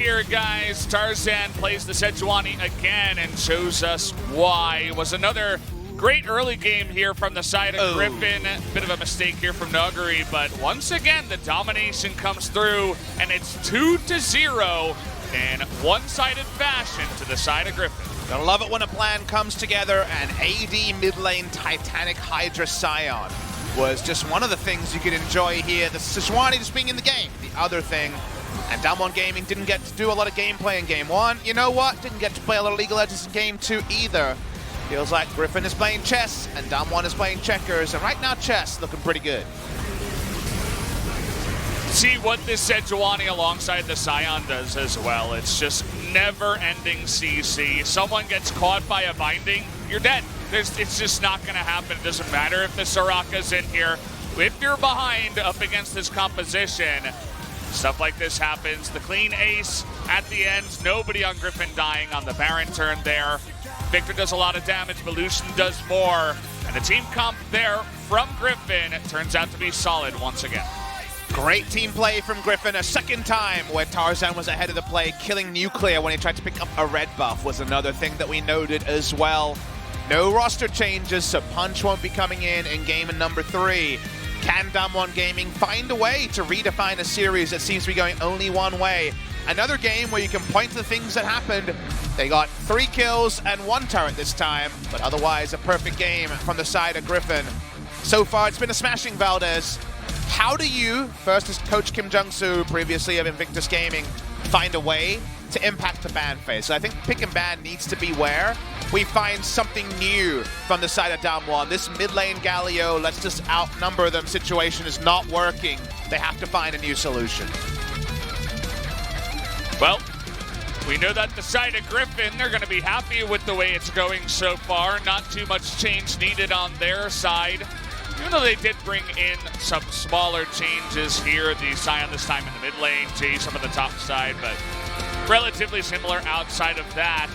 here, guys. Tarzan plays the Sejuani again and shows us why. It was another great early game here from the side of Griffin. Bit of a mistake here from Nuguri, but once again, the domination comes through, and it's 2-0 in one-sided fashion to the side of Griffin. Gonna love it when a plan comes together, and AD mid lane Titanic Hydra Scion was just one of the things you could enjoy here. The Sejuani just being in the game, the other thing. And DAMWON Gaming didn't get to do a lot of gameplay in Game 1. You know what? Didn't get to play a lot of League of Legends in Game 2 either. Feels like Griffin is playing chess and DAMWON is playing checkers, and right now chess looking pretty good. See what this Sejuani alongside the Scion does as well. It's just never-ending CC. Someone gets caught by a binding, you're dead. It's just not going to happen. It doesn't matter if the Soraka's in here. If you're behind up against this composition, stuff like this happens. The clean ace at the end. Nobody on Griffin dying on the Baron turn there. Victor does a lot of damage, but Lucian does more. And the team comp there from Griffin turns out to be solid once again. Great team play from Griffin. A second time where Tarzan was ahead of the play. Killing Nuclear when he tried to pick up a red buff was another thing that we noted as well. No roster changes, so Punch won't be coming in game number 3. Can DAMWON Gaming find a way to redefine a series that seems to be going only one way? Another game where you can point to the things that happened. They got 3 kills and 1 turret this time, but otherwise a perfect game from the side of Griffin. So far, it's been a smashing, Valdez. How do you, first as Coach Kim Jung-soo, previously of Invictus Gaming, find a way to impact the ban phase? So I think pick and ban needs to be where we find something new from the side of DAMWON. This mid lane Galio, let's just outnumber them situation is not working. They have to find a new solution. Well, we know that the side of Griffin, they're going to be happy with the way it's going so far. Not too much change needed on their side. Even though they did bring in some smaller changes here, the Scion this time in the mid lane, Jace up on the top side, but relatively similar outside of that.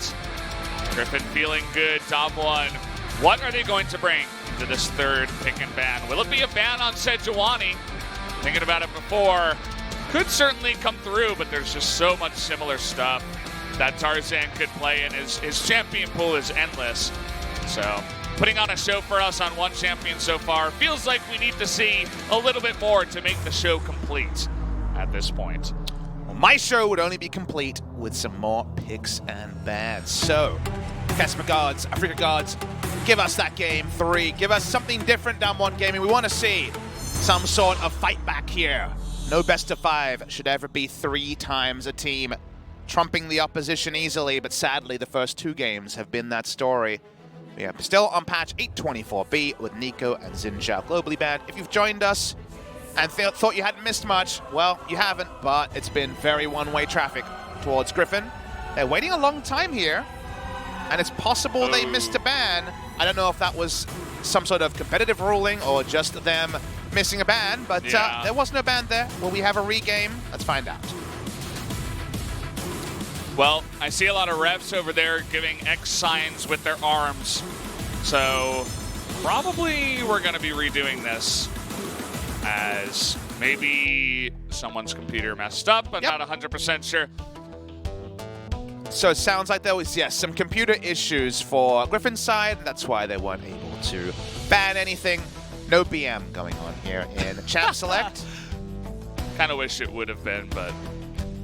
Griffin feeling good. DAMWON, what are they going to bring to this third pick and ban? Will it be a ban on Sejuani? Thinking about it before, could certainly come through, but there's just so much similar stuff that Tarzan could play, and his champion pool is endless. So putting on a show for us on one champion so far. Feels like we need to see a little bit more to make the show complete at this point. Well, my show would only be complete with some more picks and bans. So, KeSPA gods, Africa gods, give us that game 3. Give us something different, DAMWON Gaming. We want to see some sort of fight back here. No best of 5 should ever be 3 times a team trumping the opposition easily, but sadly the first 2 games have been that story. Yeah, still on patch 824B with Nico and Xin Zhao globally banned. If you've joined us and thought you hadn't missed much, well, you haven't, but it's been very one-way traffic towards Griffin. They're waiting a long time here, and it's possible they missed a ban. I don't know if that was some sort of competitive ruling or just them missing a ban, but there was no ban there. Will we have a regame? Let's find out. Well, I see a lot of refs over there giving X signs with their arms. So probably we're going to be redoing this, as maybe someone's computer messed up. I'm not 100% sure. So it sounds like there was, yes, some computer issues for Griffin's side. That's why they weren't able to ban anything. No BM going on here in Champ Select. Kind of wish it would have been, but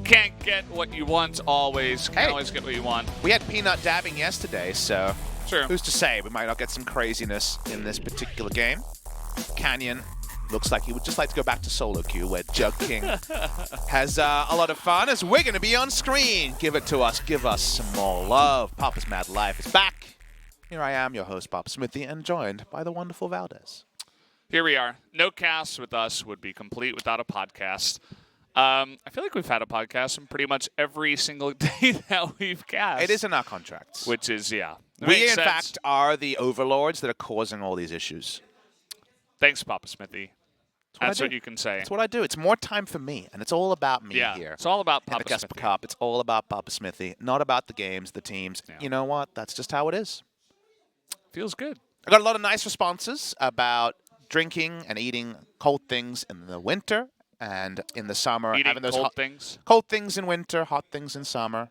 can't get what you want always. Can't always get what you want. We had peanut dabbing yesterday, so sure. Who's to say we might not get some craziness in this particular game. Canyon looks like he would just like to go back to solo queue where Jug King has a lot of fun, as we're going to be on screen. Give it to us. Give us some more love. Papa's Mad Life is back. Here I am, your host, Papa Smithy, and joined by the wonderful Valdez. Here we are. No cast with us would be complete without a podcast. I feel like we've had a podcast in pretty much every single day that we've cast. It is in our contracts. Which is, we, in fact, are the overlords that are causing all these issues. Thanks, Papa Smithy. That's what you can say. That's what I do. It's more time for me, and it's all about me here. It's all about Papa Smithy. The KeSPA Cup, it's all about Papa Smithy, not about the games, the teams. Yeah. You know what? That's just how it is. Feels good. I got a lot of nice responses about drinking and eating cold things in the winter and in the summer, Eating having those cold things. cold things in winter, hot things in summer.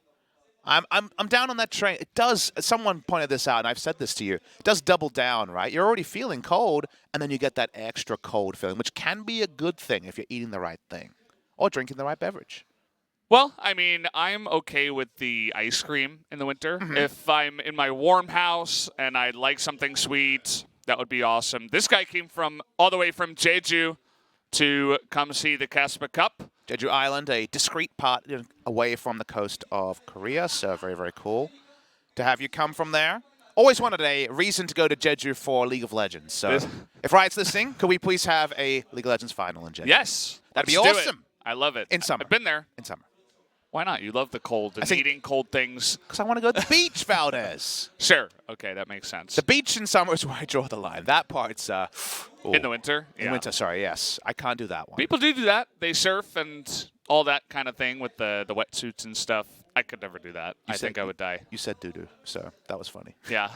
I'm down on that train. It does. Someone pointed this out, and I've said this to you. It does double down, right? You're already feeling cold, and then you get that extra cold feeling, which can be a good thing if you're eating the right thing or drinking the right beverage. Well, I mean, I'm okay with the ice cream in the winter. If I'm in my warm house and I'd like something sweet, that would be awesome. This guy came from all the way from Jeju to come see the KeSPA Cup. Jeju Island, a discrete part away from the coast of Korea, so very, very cool to have you come from there. Always wanted a reason to go to Jeju for League of Legends. So if Riot's listening, could we please have a League of Legends final in Jeju? Yes. That'd be let's do awesome. it. I love it. In summer. I've been there. In summer. Why not? You love the cold and eating cold things. Because I want to go to the beach, Valdez. Sure. Okay, that makes sense. The beach in summer is where I draw the line. That part's... in the winter? In winter, sorry, yes. I can't do that one. People do that. They surf and all that kind of thing with the wetsuits and stuff. I could never do that. I think I would die. You said doo-doo, so that was funny. Yeah.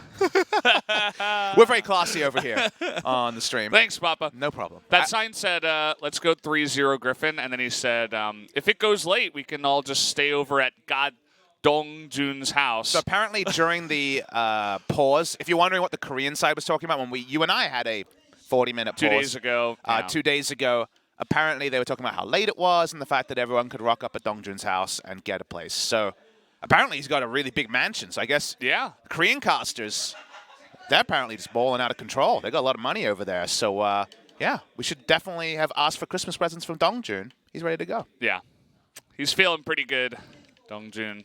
We're very classy over here on the stream. Thanks, Papa. No problem. That sign said, let's go 3-0 Griffin. And then he said, if it goes late, we can all just stay over at God Dongjun's house. So apparently during the pause, if you're wondering what the Korean side was talking about, when you and I had a 40-minute pause. 2 days ago. 2 days ago. Apparently, they were talking about how late it was and the fact that everyone could rock up at Dongjun's house and get a place. So apparently, he's got a really big mansion. So I guess Korean casters, they're apparently just balling out of control. They got a lot of money over there. So, yeah, we should definitely have asked for Christmas presents from Dongjun. He's ready to go. Yeah. He's feeling pretty good, Dongjun.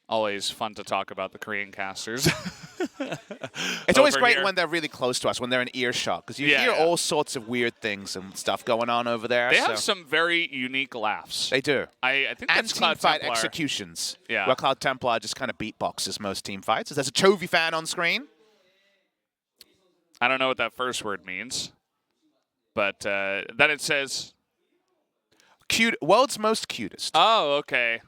Always fun to talk about the Korean casters. It's always great when they're really close to us, when they're in earshot, because you hear all sorts of weird things and stuff going on over there. They have some very unique laughs. They do. I think that's Cloud teamfight Templar. executions, where Cloud Templar just kind of beatboxes most team fights. There's a Chovy fan on screen. I don't know what that first word means, but then it says... World's most cutest. Oh, okay.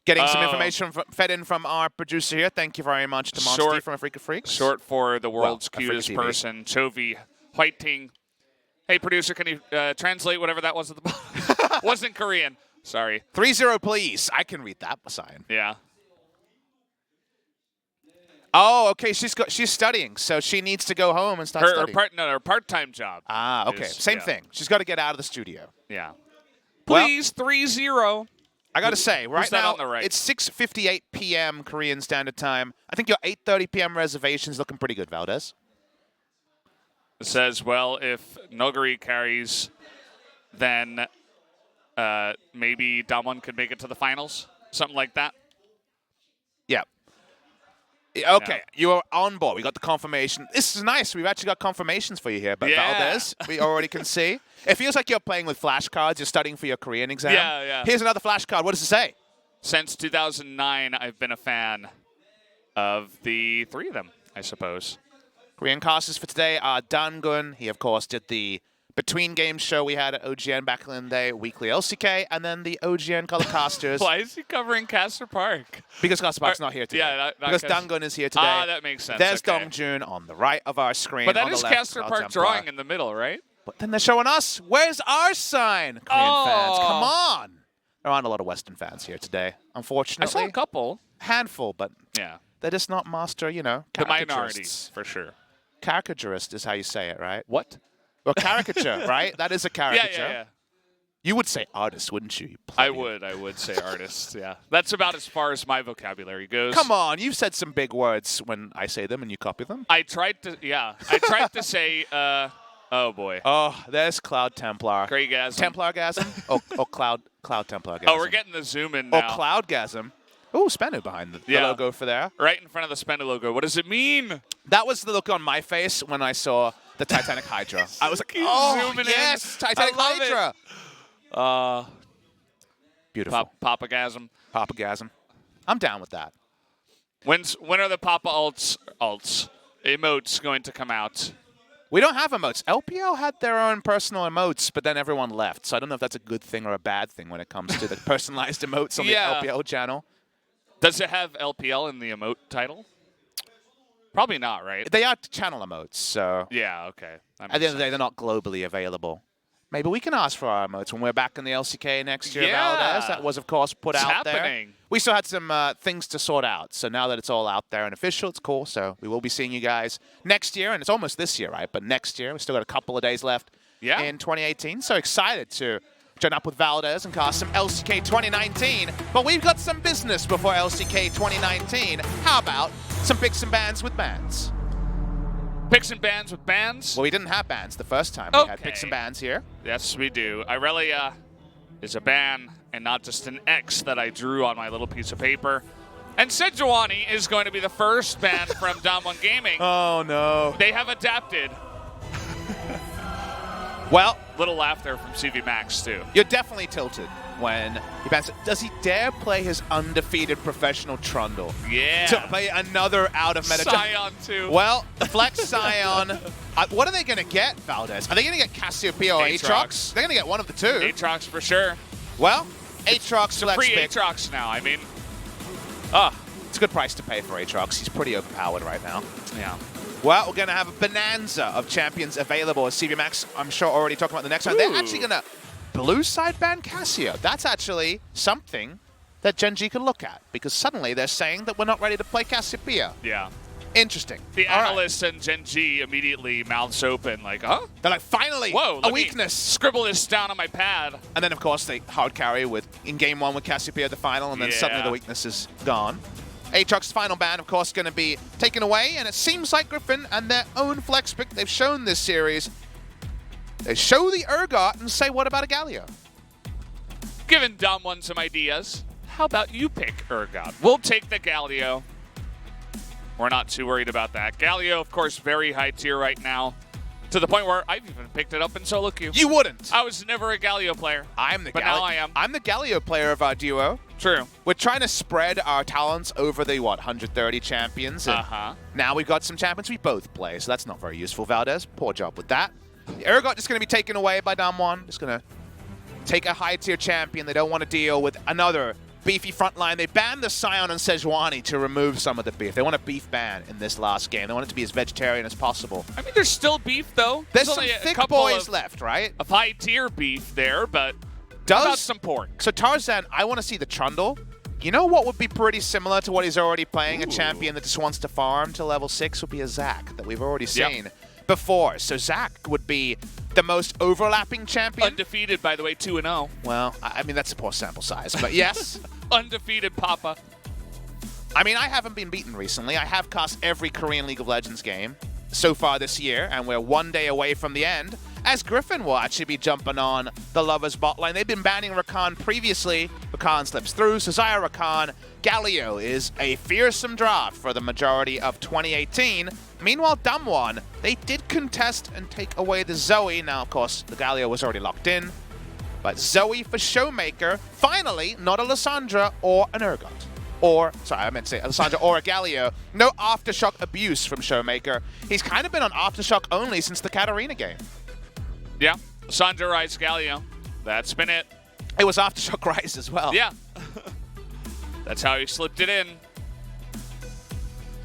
Getting some information fed in from our producer here. Thank you very much to Monty from A Freak of Freaks. Short for the world's cutest person, Chovy Whiting. Hey, producer, can you translate whatever that was at the bottom? Wasn't Korean. Sorry. 3-0, please. I can read that sign. Yeah. Oh, okay. She's studying, so she needs to go home and start studying. Her part-time job. Ah, okay. Same thing. She's got to get out of the studio. Yeah. Please, 3-0. I got to say, right now, on the right? It's 6:58 p.m. Korean Standard Time. I think your 8:30 p.m. reservation's looking pretty good, Valdez. It says, well, if Noguri carries, then maybe DAMWON could make it to the finals. Something like that. Yeah. Okay, you are on board. We got the confirmation. This is nice. We've actually got confirmations for you here. But Valdez, we already can see. It feels like you're playing with flashcards. You're studying for your Korean exam. Yeah. Here's another flashcard. What does it say? Since 2009, I've been a fan of the three of them, I suppose. Korean casters for today are DAMWON. He, of course, did the between games show we had at OGN back in the day, weekly LCK, and then the OGN Color Casters. Why is he covering Caster Park? Because Caster Park's not here today. Yeah, because DAMWON is here today. Ah, that makes sense. There's Dongjun on the right of our screen. But that on is the left, Caster Park drawing in the middle, right? But then they're showing us. Where's our sign? Korean fans, come on. There aren't a lot of Western fans here today, unfortunately. I saw a couple. Handful, but yeah, they're just not master, the minority, for sure. Caricaturist is how you say it, right? What? Well, caricature, right? That is a caricature. Yeah. You would say artist, wouldn't you? I would say artist, yeah. That's about as far as my vocabulary goes. Come on, you've said some big words when I say them and you copy them. I tried to say, oh boy. Oh, there's Cloud Templar. Greygasm. Templargasm? oh, Cloud Templargasm. Oh, we're getting the zoom in now. Oh, Cloudgasm. Oh, Spenu behind the logo for there. Right in front of the Spenu logo. What does it mean? That was the look on my face when I saw the Titanic Hydra. I was like, oh, yes, Titanic Hydra. Beautiful. Papagasm. Papagasm. I'm down with that. When are the Papa emotes going to come out? We don't have emotes. LPL had their own personal emotes, but then everyone left. So I don't know if that's a good thing or a bad thing when it comes to the personalized emotes on the LPL channel. Does it have LPL in the emote title? Probably not, right? They are channel emotes, so... Yeah, okay. At the end of the day, they're not globally available. maybe we can ask for our emotes when we're back in the LCK next year, Yeah. Valdez. That was, of course, put It's out happening. there. We still had some things to sort out. So now that it's all out there and official, it's cool. So we will be seeing you guys next year. And it's almost this year, right? But next year, we still got a couple of days left in 2018. So excited to join up with Valdez and cast some LCK 2019. But we've got some business before LCK 2019. How about some picks and bans with bans? Picks and bans with bans? Well, we didn't have bans the first time. We had picks and bans here. Yes, we do. Irelia is a ban and not just an X that I drew on my little piece of paper. And Sejuani is going to be the first ban from DAMWON Gaming. Oh, no. They have adapted. Well, little laugh there from CV Max, too. You're definitely tilted when he bans it. Does he dare play his undefeated professional Trundle? Yeah. To play another out-of-meta... Scion, too. Well, Flex Scion. What are they going to get, Valdez? Are they going to get Cassiopeia or Aatrox? They're going to get one of the two. Aatrox for sure. Well, Aatrox Flex free pick. Aatrox now, I mean. It's a good price to pay for Aatrox. He's pretty overpowered right now. Yeah. Well, we're going to have a bonanza of champions available as CV Max, I'm sure, already talking about the next one. They're actually going to blue side ban Cassio. That's actually something that Gen G can look at, because suddenly they're saying that we're not ready to play Cassiopeia. Yeah. Interesting. The analysts and Gen G immediately mouths open like, huh? They're like, finally, whoa, a weakness. Scribble this down on my pad. And then, of course, they hard carry in game one with Cassiopeia at the final, and then suddenly the weakness is gone. Aatrox's final ban, of course, going to be taken away, and it seems like Griffin and their own flex pick they've shown this series. They show the Urgot and say, what about a Galio? Giving DAMWON some ideas, how about you pick Urgot? We'll take the Galio. We're not too worried about that. Galio, of course, very high tier right now, to the point where I've even picked it up in solo queue. You wouldn't. I was never a Galio player. But now I am. I'm the Galio player of our duo. True. We're trying to spread our talents over the, 130 champions. And now we've got some champions we both play, so that's not very useful, Valdez. Poor job with that. The Urgot is going to be taken away by DAMWON. Just going to take a high-tier champion. They don't want to deal with another beefy front line. They banned the Scion and Sejuani to remove some of the beef. They want a beef ban in this last game. They want it to be as vegetarian as possible. I mean, there's still beef, though. There's some thick boys left, right? Of high-tier beef there, but how about some pork? So Tarzan, I want to see the Trundle. You know what would be pretty similar to what he's already playing? A champion that just wants to farm to level 6 would be a Zac that we've already seen before. So Zac would be the most overlapping champion. Undefeated, by the way, 2-0. Well, I mean, that's a poor sample size, but yes. Undefeated Papa. I mean, I haven't been beaten recently. I have cast every Korean League of Legends game so far this year, and we're one day away from the end, as Griffin will actually be jumping on the Lovers bot lane. They've been banning Rakan previously. Rakan slips through. Sazaya Rakan. Galio is a fearsome draft for the majority of 2018. Meanwhile, DAMWON, they did contest and take away the Zoe. Now, of course, the Galio was already locked in. But Zoe for Showmaker, finally, not a Lissandra or an Urgot. Or, sorry, I meant to say a Lissandra or a Galio. No Aftershock abuse from Showmaker. He's kind of been on Aftershock only since the Katarina game. Yeah, Lissandra Rise Galio. That's been it. It was Aftershock Rise as well. Yeah. That's how he slipped it in.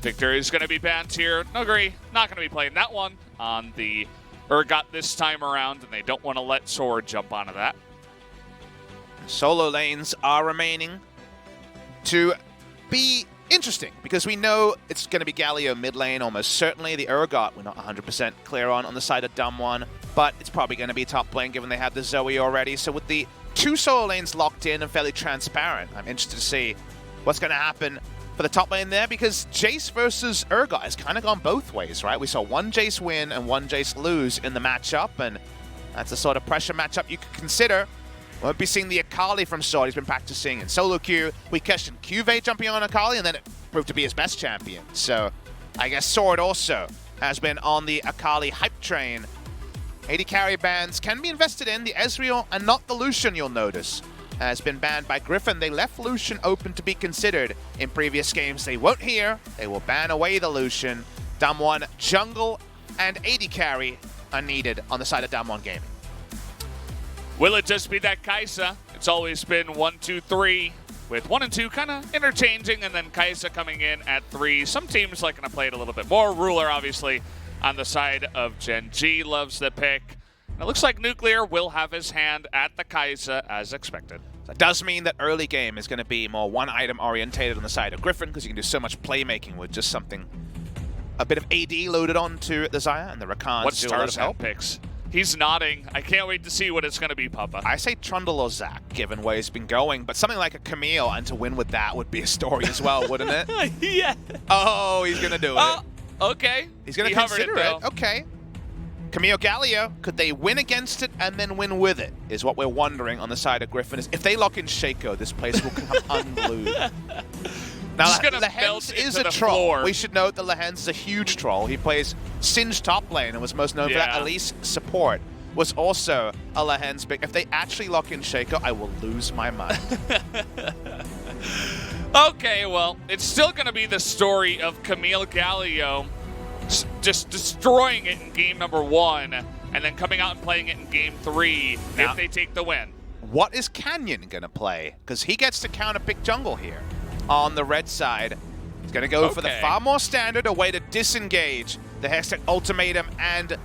Victor is going to be banned here. No, agree. Not going to be playing that one on the Urgot this time around, and they don't want to let Sword jump onto that. Solo lanes are remaining to be interesting, because we know it's going to be Galio mid lane, almost certainly. The Urgot, we're not 100% clear on the side of DAMWON, but it's probably going to be top lane given they have the Zoe already. So with the two solo lanes locked in and fairly transparent, I'm interested to see what's going to happen for the top lane there, because Jace versus Urgot has kind of gone both ways, right? We saw one Jace win and one Jace lose in the matchup, and that's the sort of pressure matchup you could consider. Won't be seeing the Akali from Sword. He's been practicing in solo queue. We questioned Cuvée jumping on Akali, and then it proved to be his best champion. So I guess Sword also has been on the Akali hype train. 80 carry bans can be invested in. The Ezreal and not the Lucian, you'll notice, has been banned by Griffin. They left Lucian open to be considered in previous games. They won't here. They will ban away the Lucian. DAMWON jungle and 80 carry are needed on the side of DAMWON Gaming. Will it just be that KeSPA? It's always been 1, 2, 3, with 1 and 2 kind of interchanging, and then KeSPA coming in at 3. Some teams like to play it a little bit more. Ruler, obviously, on the side of Gen G loves the pick. It looks like Nuclear will have his hand at the KeSPA as expected. That does mean that early game is going to be more one-item orientated on the side of Griffin, because you can do so much playmaking with just something, a bit of AD loaded onto the Xayah, and the Rakan What do a lot of help. picks? He's nodding. I can't wait to see what it's going to be, Papa. I say Trundle or Zac, given where he's been going, but something like a Camille, and to win with that would be a story as well, wouldn't it? Yeah. Oh, he's going to do it. Okay. He's going to consider it. Okay. Camille Galio, could they win against it and then win with it, is what we're wondering on the side of Griffin. If they lock in Shaco, this place will become unglued. Now, Lehens is a troll. Floor. We should note that Lehens is a huge troll. He plays Singed top lane and was most known for that. Elise support was also a Lehens pick. If they actually lock in Shaco, I will lose my mind. Okay, well, it's still going to be the story of Camille Galio just destroying it in game number 1 and then coming out and playing it in game 3 if they take the win. What is Canyon going to play? Because he gets to counter-pick jungle here on the red side. He's going to go for the far more standard, a way to disengage the Hextech Ultimatum and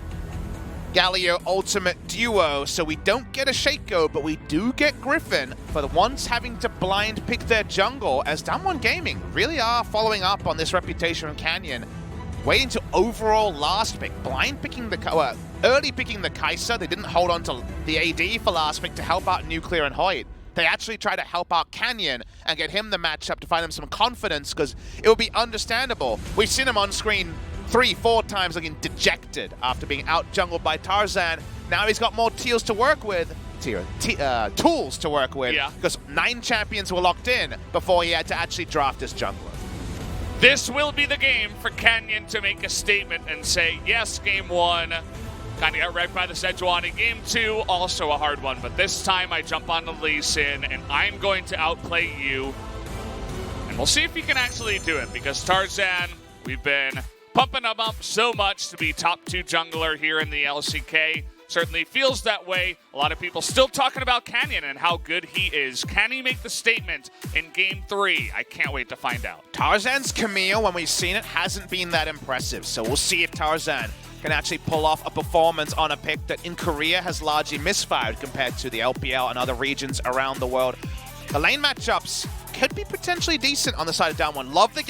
Galio Ultimate duo, so we don't get a Shaco, but we do get Griffin for the once having to blind pick their jungle, as DAMWON Gaming really are following up on this reputation of Canyon, waiting to overall last pick, blind picking the early picking the KeSPA. They didn't hold on to the AD for last pick to help out Nuclear and Hoyt. They actually try to help out Canyon and get him the matchup to find him some confidence, because it would be understandable. We've seen him on screen 3-4 times looking dejected after being out-jungled by Tarzan. Now he's got more tools to work with, because 9 champions were locked in before he had to actually draft his jungler. This will be the game for Canyon to make a statement and say, yes, game 1, kind of got wrecked by the Sejuani. Game 2, also a hard one, but this time I jump on the Lee Sin and I'm going to outplay you. And we'll see if he can actually do it, because Tarzan, we've been pumping him up so much to be top 2 jungler here in the LCK. Certainly feels that way. A lot of people still talking about Canyon and how good he is. Can he make the statement in game 3? I can't wait to find out. Tarzan's Camille, when we've seen it, hasn't been that impressive. So we'll see if Tarzan can actually pull off a performance on a pick that in Korea has largely misfired compared to the LPL and other regions around the world. The lane matchups could be potentially decent on the side of DAMWON. Love the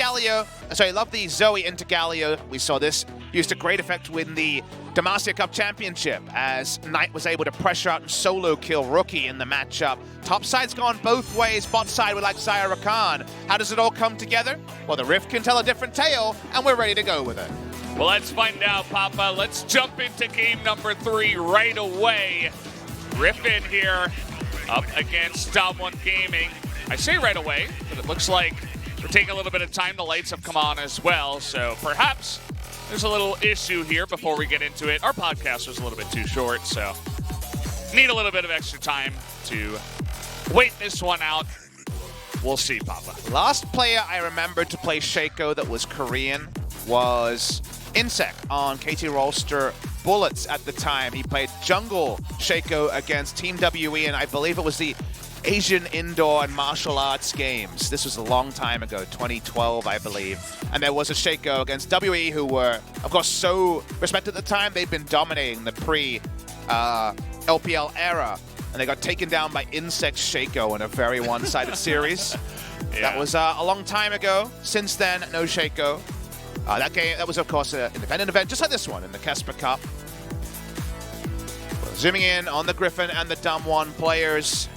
Zoe into Galio. We saw this used to great effect win the Demacia Cup Championship, as Knight was able to pressure out and solo kill Rookie in the matchup. Top side's gone both ways. Bot side with like Xayah Rakan. How does it all come together? Well, the Rift can tell a different tale, and we're ready to go with it. Well, let's find out, Papa. Let's jump into game number 3 right away. Griffin here up against DAMWON Gaming. I say right away, but it looks like we're taking a little bit of time. The lights have come on as well, so perhaps there's a little issue here before we get into it. Our podcast was a little bit too short, so need a little bit of extra time to wait this one out. We'll see, Papa. Last player I remember to play Shaco that was Korean was Insec on KT Rolster Bullets at the time. He played jungle Shaco against Team WE, and I believe it was the Asian Indoor and Martial Arts Games. This was a long time ago, 2012, I believe. And there was a Shaco against WE, who were, of course, so respected at the time. They'd been dominating the pre-LPL era, and they got taken down by Insect Shaco in a very one-sided series. Yeah. That was a long time ago. Since then, no Shaco. That was, of course, an independent event, just like this one in the KeSPA Cup. Zooming in on the Griffin and the DAMWON players.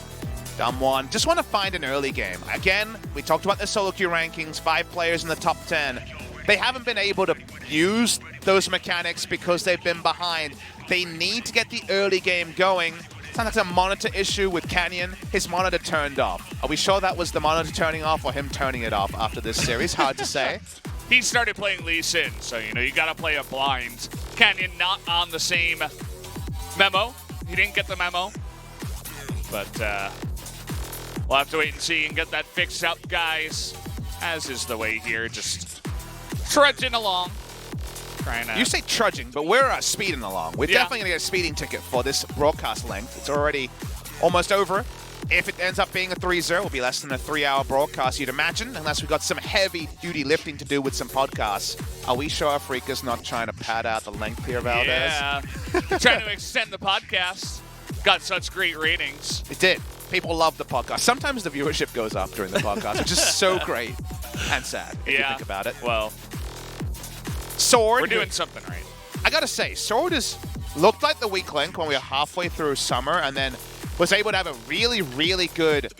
DAMWON just want to find an early game. Again, we talked about the solo queue rankings, 5 players in the top 10. They haven't been able to use those mechanics because they've been behind. They need to get the early game going. Sounds like a monitor issue with Canyon. His monitor turned off. Are we sure that was the monitor turning off or him turning it off after this series? Hard to say. He started playing Lee Sin, so, you got to play a blind. Canyon not on the same memo. He didn't get the memo. But we'll have to wait and see and get that fixed up, guys. As is the way here, just trudging along. You say trudging, but we're speeding along. We're definitely going to get a speeding ticket for this broadcast length. It's already almost over. If it ends up being a 3-0, it'll be less than a 3-hour broadcast, you'd imagine, unless we've got some heavy-duty lifting to do with some podcasts. Are we sure Afrika's not trying to pad out the length here, Valdez? Yeah, trying to extend the podcast. Got such great ratings. It did. People love the podcast. Sometimes the viewership goes up during the podcast, which is so great and sad, if you think about it. Well, Sword. We're doing something right. I gotta say, Sword looked like the weak link when we were halfway through summer, and then was able to have a really, really good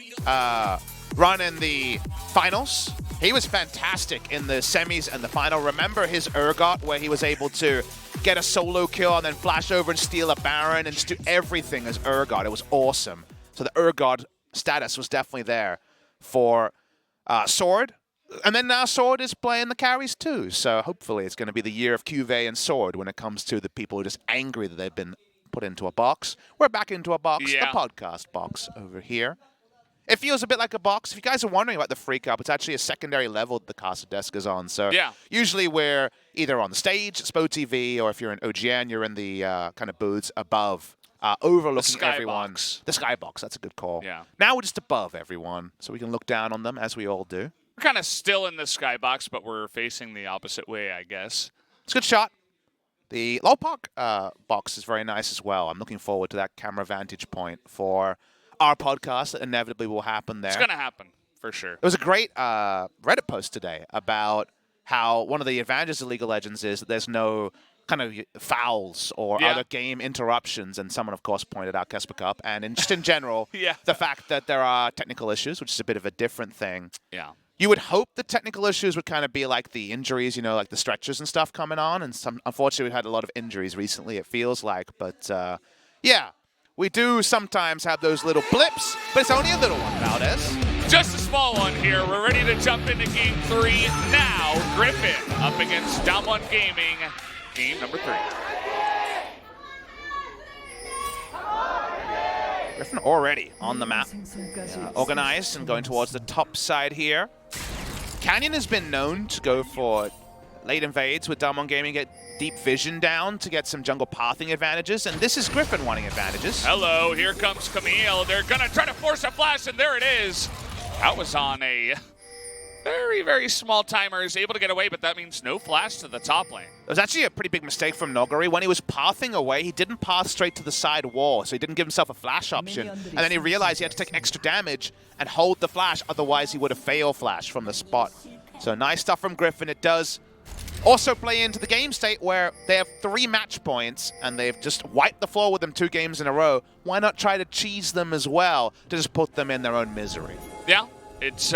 run in the finals. He was fantastic in the semis and the final. Remember his Urgot, where he was able to get a solo kill and then flash over and steal a Baron and just do everything as Urgot. It was awesome. So the Urgot status was definitely there for Sword. And then now Sword is playing the carries too. So hopefully it's going to be the year of QV and Sword when it comes to the people who are just angry that they've been put into a box. We're back into a box, the podcast box over here. It feels a bit like a box. If you guys are wondering about the Freak Up, it's actually a secondary level that the Casa desk is on. So usually we're either on the stage, SPO TV, or if you're in OGN, you're in the kind of booths above, overlooking everyone. The skybox, that's a good call. Yeah. Now we're just above everyone, so we can look down on them, as we all do. We're kind of still in the skybox, but we're facing the opposite way, I guess. It's a good shot. The low park box is very nice as well. I'm looking forward to that camera vantage point for our podcast that inevitably will happen there. It's going to happen, for sure. There was a great Reddit post today about how one of the advantages of League of Legends is that there's no kind of fouls or other game interruptions, and someone, of course, pointed out KeSPA Cup, and just in general, the fact that there are technical issues, which is a bit of a different thing. Yeah. You would hope the technical issues would kind of be like the injuries, you know, like the stretchers and stuff coming on. And unfortunately, we've had a lot of injuries recently, it feels like. But, yeah, we do sometimes have those little blips, but it's only a little one, Valdez. Just a small one here. We're ready to jump into Game 3 now. Griffin up against DAMWON Gaming, game number 3. Griffin already on the map. Organized and going towards the top side here. Canyon has been known to go for late invades with DAMWON Gaming, get deep vision down to get some jungle pathing advantages, and this is Griffin wanting advantages. Hello, here comes Camille. They're going to try to force a flash, and there it is. That was on a very, very small timer. Is able to get away, but that means no flash to the top lane. It was actually a pretty big mistake from Nogari. When he was pathing away, he didn't path straight to the side wall, so he didn't give himself a flash option. And then he realized he had to take extra damage and hold the flash, otherwise he would have failed flash from the spot. So nice stuff from Griffin. It does also play into the game state where they have 3 match points and they've just wiped the floor with them 2 games in a row. Why not try to cheese them as well to just put them in their own misery? Yeah. It's,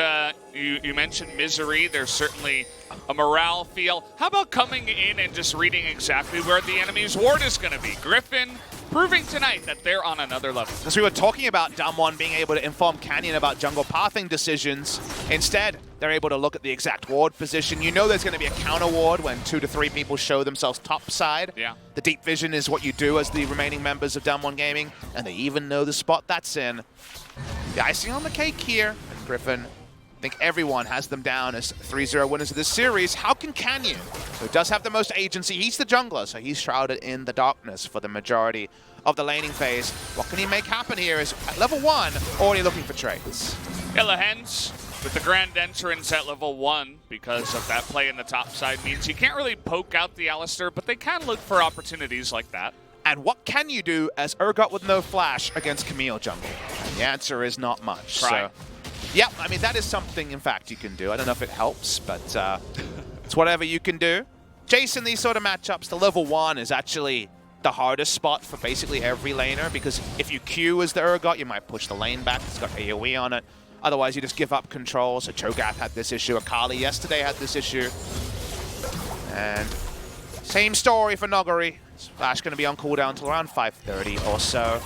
you mentioned misery. There's certainly a morale feel. How about coming in and just reading exactly where the enemy's ward is going to be? Griffin proving tonight that they're on another level. As we were talking about DAMWON being able to inform Canyon about jungle pathing decisions, instead, they're able to look at the exact ward position. You know there's going to be a counter ward when 2 to 3 people show themselves top side. Yeah. The deep vision is what you do as the remaining members of DAMWON Gaming, and they even know the spot that's in. The icing on the cake here. Griffin, I think everyone has them down as 3-0 winners of this series. How can Canyon, who does have the most agency, he's the jungler, so he's shrouded in the darkness for the majority of the laning phase. What can he make happen here is at level 1, already looking for trades. Illa Hens with the grand entrance at level 1 because of that play in the top side means you can't really poke out the Alistar, but they can look for opportunities like that. And what can you do as Urgot with no flash against Camille jungle? And the answer is not much. Try. So, yeah, I mean, that is something, in fact, you can do. I don't know if it helps, but it's whatever you can do. Jason, these sort of matchups, the level 1 is actually the hardest spot for basically every laner, because if you Q as the Urgot, you might push the lane back. It's got AoE on it. Otherwise, you just give up control. So Cho'Gath had this issue. Akali yesterday had this issue. And same story for Nogari. Flash going to be on cooldown until around 5:30 or so.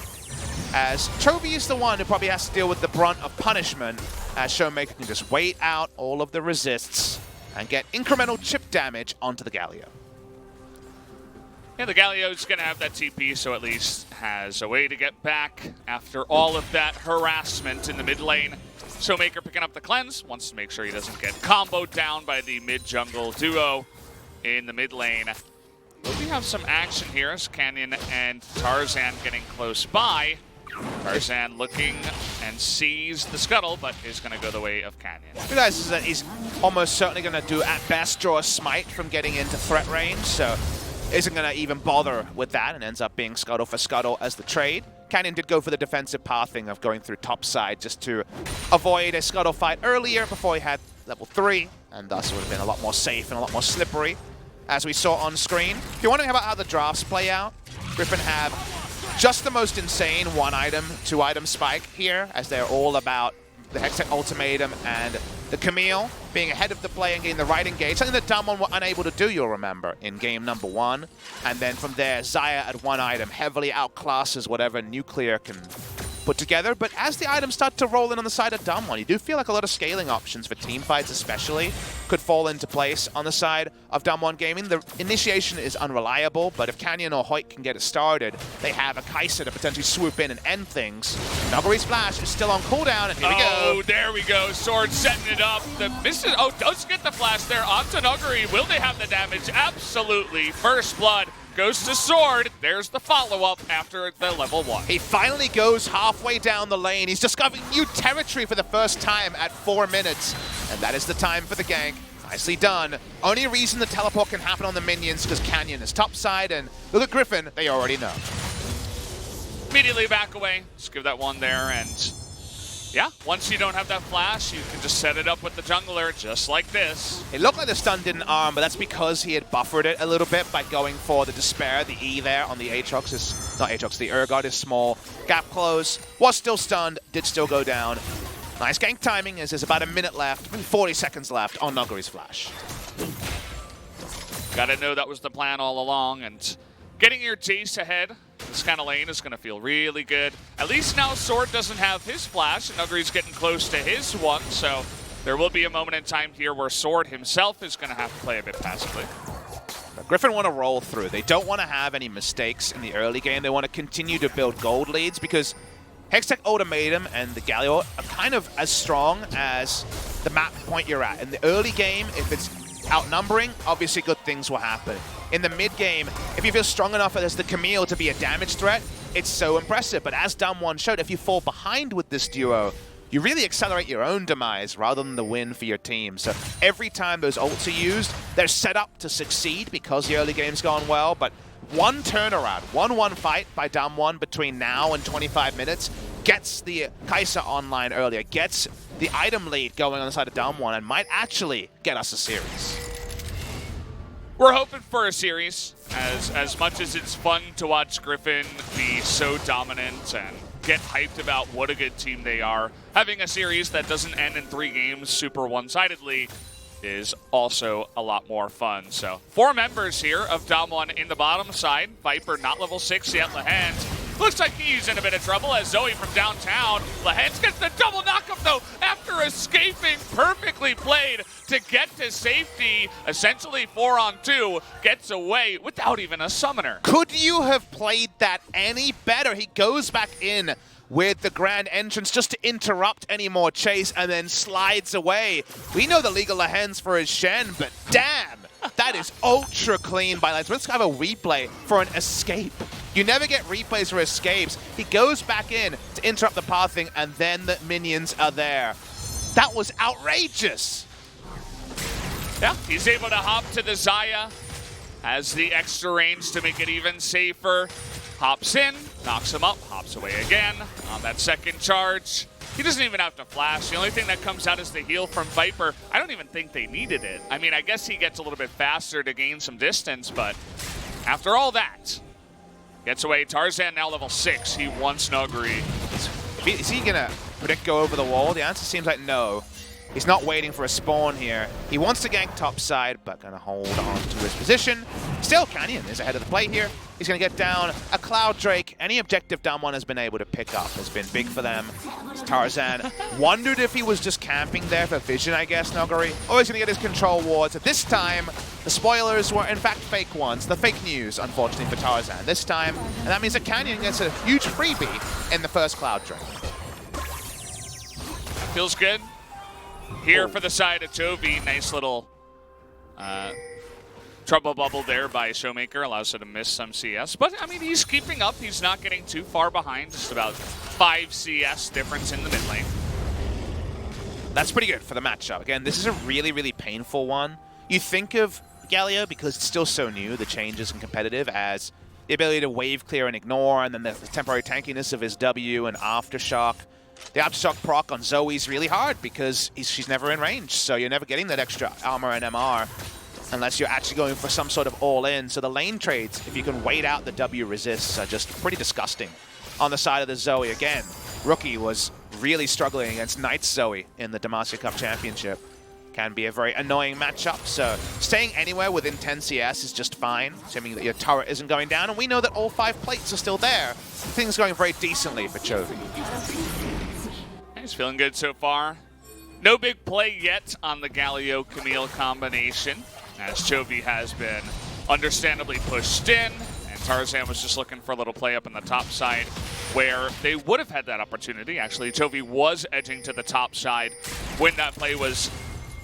As Chovy is the one who probably has to deal with the brunt of punishment, as Showmaker can just wait out all of the resists and get incremental chip damage onto the Galio. Yeah, the Galio's going to have that TP, so at least has a way to get back after all of that harassment in the mid lane. Showmaker picking up the cleanse, wants to make sure he doesn't get comboed down by the mid-jungle duo in the mid lane. But we have some action here as Canyon and Tarzan getting close by. Tarzan looking and sees the scuttle, but is going to go the way of Canyon. Realizes that he's almost certainly going to do, at best, draw a smite from getting into threat range, so isn't going to even bother with that and ends up being scuttle for scuttle as the trade. Canyon did go for the defensive pathing of going through top side just to avoid a scuttle fight earlier before he had level 3, and thus would have been a lot more safe and a lot more slippery, as we saw on screen. If you're wondering about how the drafts play out, Griffin have just the most insane 1-item, 2-item spike here, as they're all about the Hextech Ultimatum and the Camille being ahead of the play and getting the right engage. Something that DAMWON were unable to do, you'll remember, in game number 1. And then from there, Xayah at 1-item heavily outclasses whatever Nuclear can put together. But as the items start to roll in on the side of DAMWON, you do feel like a lot of scaling options for team fights especially could fall into place on the side of DAMWON Gaming. The initiation is unreliable, but if Canyon or Hoyt can get it started, they have a KeSPA to potentially swoop in and end things. Nuggery's flash is still on cooldown, and here we go. Oh, there we go. Sword setting it up. The misses. Oh, does get the flash there onto Nuggery. Will they have the damage? Absolutely. First blood goes to Sword. There's the follow-up after the level 1. He finally goes halfway down the lane. He's discovering new territory for the first time at 4 minutes. And that is the time for the gank. Nicely done. Only reason the teleport can happen on the minions because Canyon is topside, and look at Griffin, they already know. Immediately back away. Just give that one there, and yeah, once you don't have that flash, you can just set it up with the jungler just like this. It looked like the stun didn't arm, but that's because he had buffered it a little bit by going for the Despair, the E there on the Aatrox is, not Aatrox, the Urgot is small. Gap close, was still stunned, did still go down. Nice gank timing as there's about a minute left, maybe 40 seconds left on Nuggery's flash. Gotta know that was the plan all along, and getting your Jace ahead this kind of lane is going to feel really good. At least now Sword doesn't have his flash, and Nuggery's getting close to his one, so there will be a moment in time here where Sword himself is going to have to play a bit passively. Griffin want to roll through. They don't want to have any mistakes in the early game. They want to continue to build gold leads because Hextech Ultimatum and the Galio are kind of as strong as the map point you're at. In the early game, if it's outnumbering, obviously good things will happen. In the mid-game, if you feel strong enough as the Camille to be a damage threat, it's so impressive. But as DAMWON showed, if you fall behind with this duo, you really accelerate your own demise rather than the win for your team. So every time those ults are used, they're set up to succeed because the early game's gone well. But one turnaround, 1-1 fight by DAMWON between now and 25 minutes gets the KeSPA online earlier, gets the item lead going on the side of DAMWON, and might actually get us a series. We're hoping for a series, as much as it's fun to watch Griffin be so dominant and get hyped about what a good team they are. Having a series that doesn't end in 3 games super one-sidedly is also a lot more fun. So 4 members here of DAMWON in the bottom side. Viper not level 6 yet. Lehend looks like he's in a bit of trouble as Zoe from downtown. Lehend gets the double knockup though after escaping. Perfectly played to get to safety. Essentially 4-on-2, gets away without even a summoner. Could you have played that any better? He goes back in with the grand entrance just to interrupt any more chase and then slides away. We know the League of Lehend's for his Shen, but damn, that is ultra clean by Lens. Let's have a replay for an escape. You never get replays for escapes. He goes back in to interrupt the pathing and then the minions are there. That was outrageous. Yeah, he's able to hop to the Xayah, has the extra range to make it even safer. Hops in, knocks him up, hops away again on that second charge. He doesn't even have to flash. The only thing that comes out is the heal from Viper. I don't even think they needed it. I mean, I guess he gets a little bit faster to gain some distance, but after all that, gets away. Tarzan now level 6. He wants Nuggery. Is he gonna predict go over the wall? The answer seems like no. He's not waiting for a spawn here. He wants to gank top side, but gonna hold on to his position. Still, Canyon is ahead of the play here. He's gonna get down a Cloud Drake. Any objective DAMWON has been able to pick up has been big for them. Tarzan wondered if he was just camping there for vision, I guess, Nuggery. Or he's gonna get his control wards. At this time, the spoilers were in fact fake ones. The fake news, unfortunately, for Tarzan this time. And that means that Canyon gets a huge freebie in the first Cloud Drake. Feels good. Here for the side of Chovy, nice little Trouble bubble there by Showmaker allows him to miss some CS. But, I mean, he's keeping up. He's not getting too far behind. Just about 5 CS difference in the mid lane. That's pretty good for the matchup. Again, this is a really, really painful one. You think of Galio, because it's still so new, the changes and competitive, as the ability to wave clear and ignore, and then the temporary tankiness of his W and Aftershock. The Aftershock proc on Zoe's really hard because she's never in range, so you're never getting that extra armor and MR unless you're actually going for some sort of all-in. So the lane trades, if you can wait out the W resists, are just pretty disgusting. On the side of the Zoe, again, Rookie was really struggling against Knight Zoe in the Demacia Cup Championship. Can be a very annoying matchup, so staying anywhere within 10 CS is just fine, assuming that your turret isn't going down, and we know that all 5 plates are still there. Things going very decently for Chovy. He's feeling good so far. No big play yet on the Galio-Camille combination, as Chovy has been understandably pushed in, and Tarzan was just looking for a little play up in the top side where they would have had that opportunity. Actually, Chovy was edging to the top side when that play was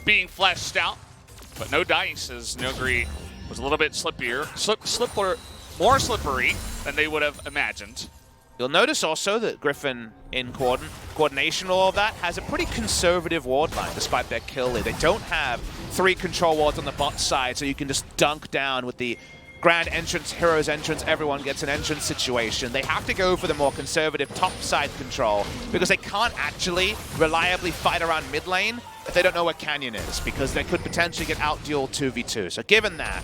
being fleshed out, but no dice, as Nogri was a little bit more slippery than they would have imagined. You'll notice also that Griffin, in coordination with all of that, has a pretty conservative ward line despite their kill lead. They don't have 3 control wards on the bot side, so you can just dunk down with the grand entrance, hero's entrance, everyone gets an entrance situation. They have to go for the more conservative top side control because they can't actually reliably fight around mid lane if they don't know where Canyon is, because they could potentially get out-dueled 2v2. So given that,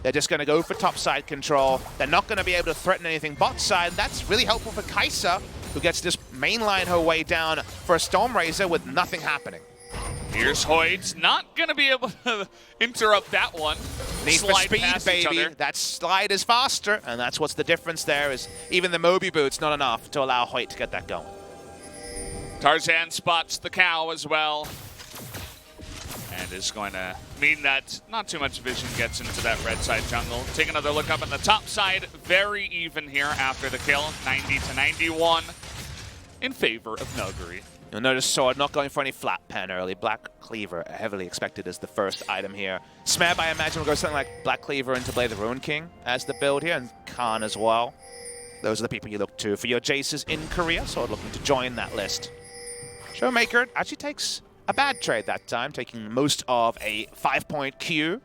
they're just going to go for top side control. They're not going to be able to threaten anything bot side. That's really helpful for KeSPA, who gets to just mainline her way down for a Stormrazor with nothing happening. Here's Hoyt, not going to be able to interrupt that one. Need for speed, baby. That slide is faster, and that's what's the difference there, is even the Moby boot's not enough to allow Hoyt to get that going. Tarzan spots the cow as well, and is going to mean that not too much vision gets into that red side jungle. Take another look up on the top side. Very even here after the kill, 90 to 91 in favor of Nogri. You'll notice Sword not going for any flat pen early. Black Cleaver heavily expected as the first item here. Smeb, I imagine, will go something like Black Cleaver into Blade the Ruin King as the build here, and Khan as well. Those are the people you look to for your Jaces in Korea, Sword looking to join that list. Showmaker actually takes a bad trade that time, taking most of a 5-point Q.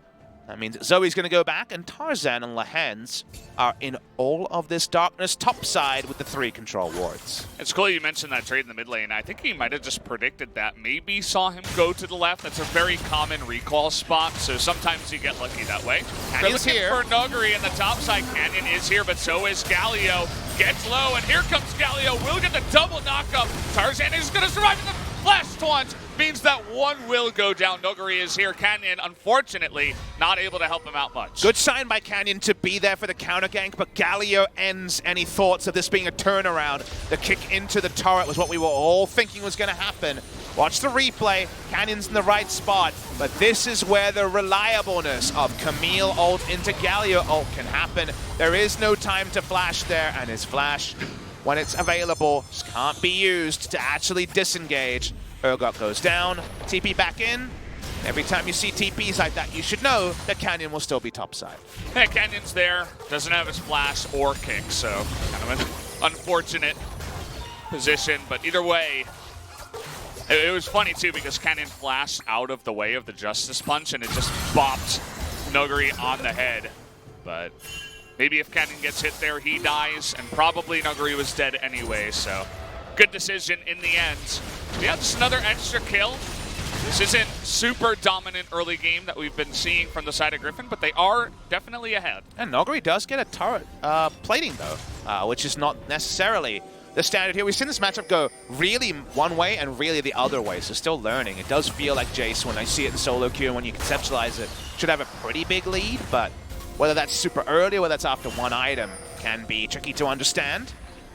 That means Zoe's going to go back, and Tarzan and Lehens are in all of this darkness topside with the 3 control wards. It's cool you mentioned that trade in the mid lane. I think he might have just predicted that. Maybe saw him go to the left. That's a very common recall spot, so sometimes you get lucky that way. Canyon's here. For Nogri in the top side. Canyon is here, but so is Galio. Gets low, and here comes Galio. Will get the double knockup. Tarzan is going to survive in the flash taunt. Means that one will go down. Nogri is here. Canyon, unfortunately, not able to help him out much. Good sign by Canyon to be there for the counter gank, but Galio ends any thoughts of this being a turnaround. The kick into the turret was what we were all thinking was going to happen. Watch the replay. Canyon's in the right spot, but this is where the reliableness of Camille ult into Galio ult can happen. There is no time to flash there, and his flash, when it's available, just can't be used to actually disengage. Urgot goes down, TP back in. Every time you see TPs like that, you should know that Canyon will still be topside. Yeah, Canyon's there, doesn't have his flash or kick, so kind of an unfortunate position. But either way, it was funny too because Canyon flashed out of the way of the Justice Punch and it just bopped Nogri on the head. But maybe if Canyon gets hit there, he dies, and probably Nogri was dead anyway, so good decision in the end. Yeah, just another extra kill. This isn't super dominant early game that we've been seeing from the side of Griffin, but they are definitely ahead. And Nogri does get a turret plating, though, which is not necessarily the standard here. We've seen this matchup go really one way and really the other way, so still learning. It does feel like Jace, when I see it in solo queue and when you conceptualize it, should have a pretty big lead, but whether that's super early or whether that's after one item can be tricky to understand.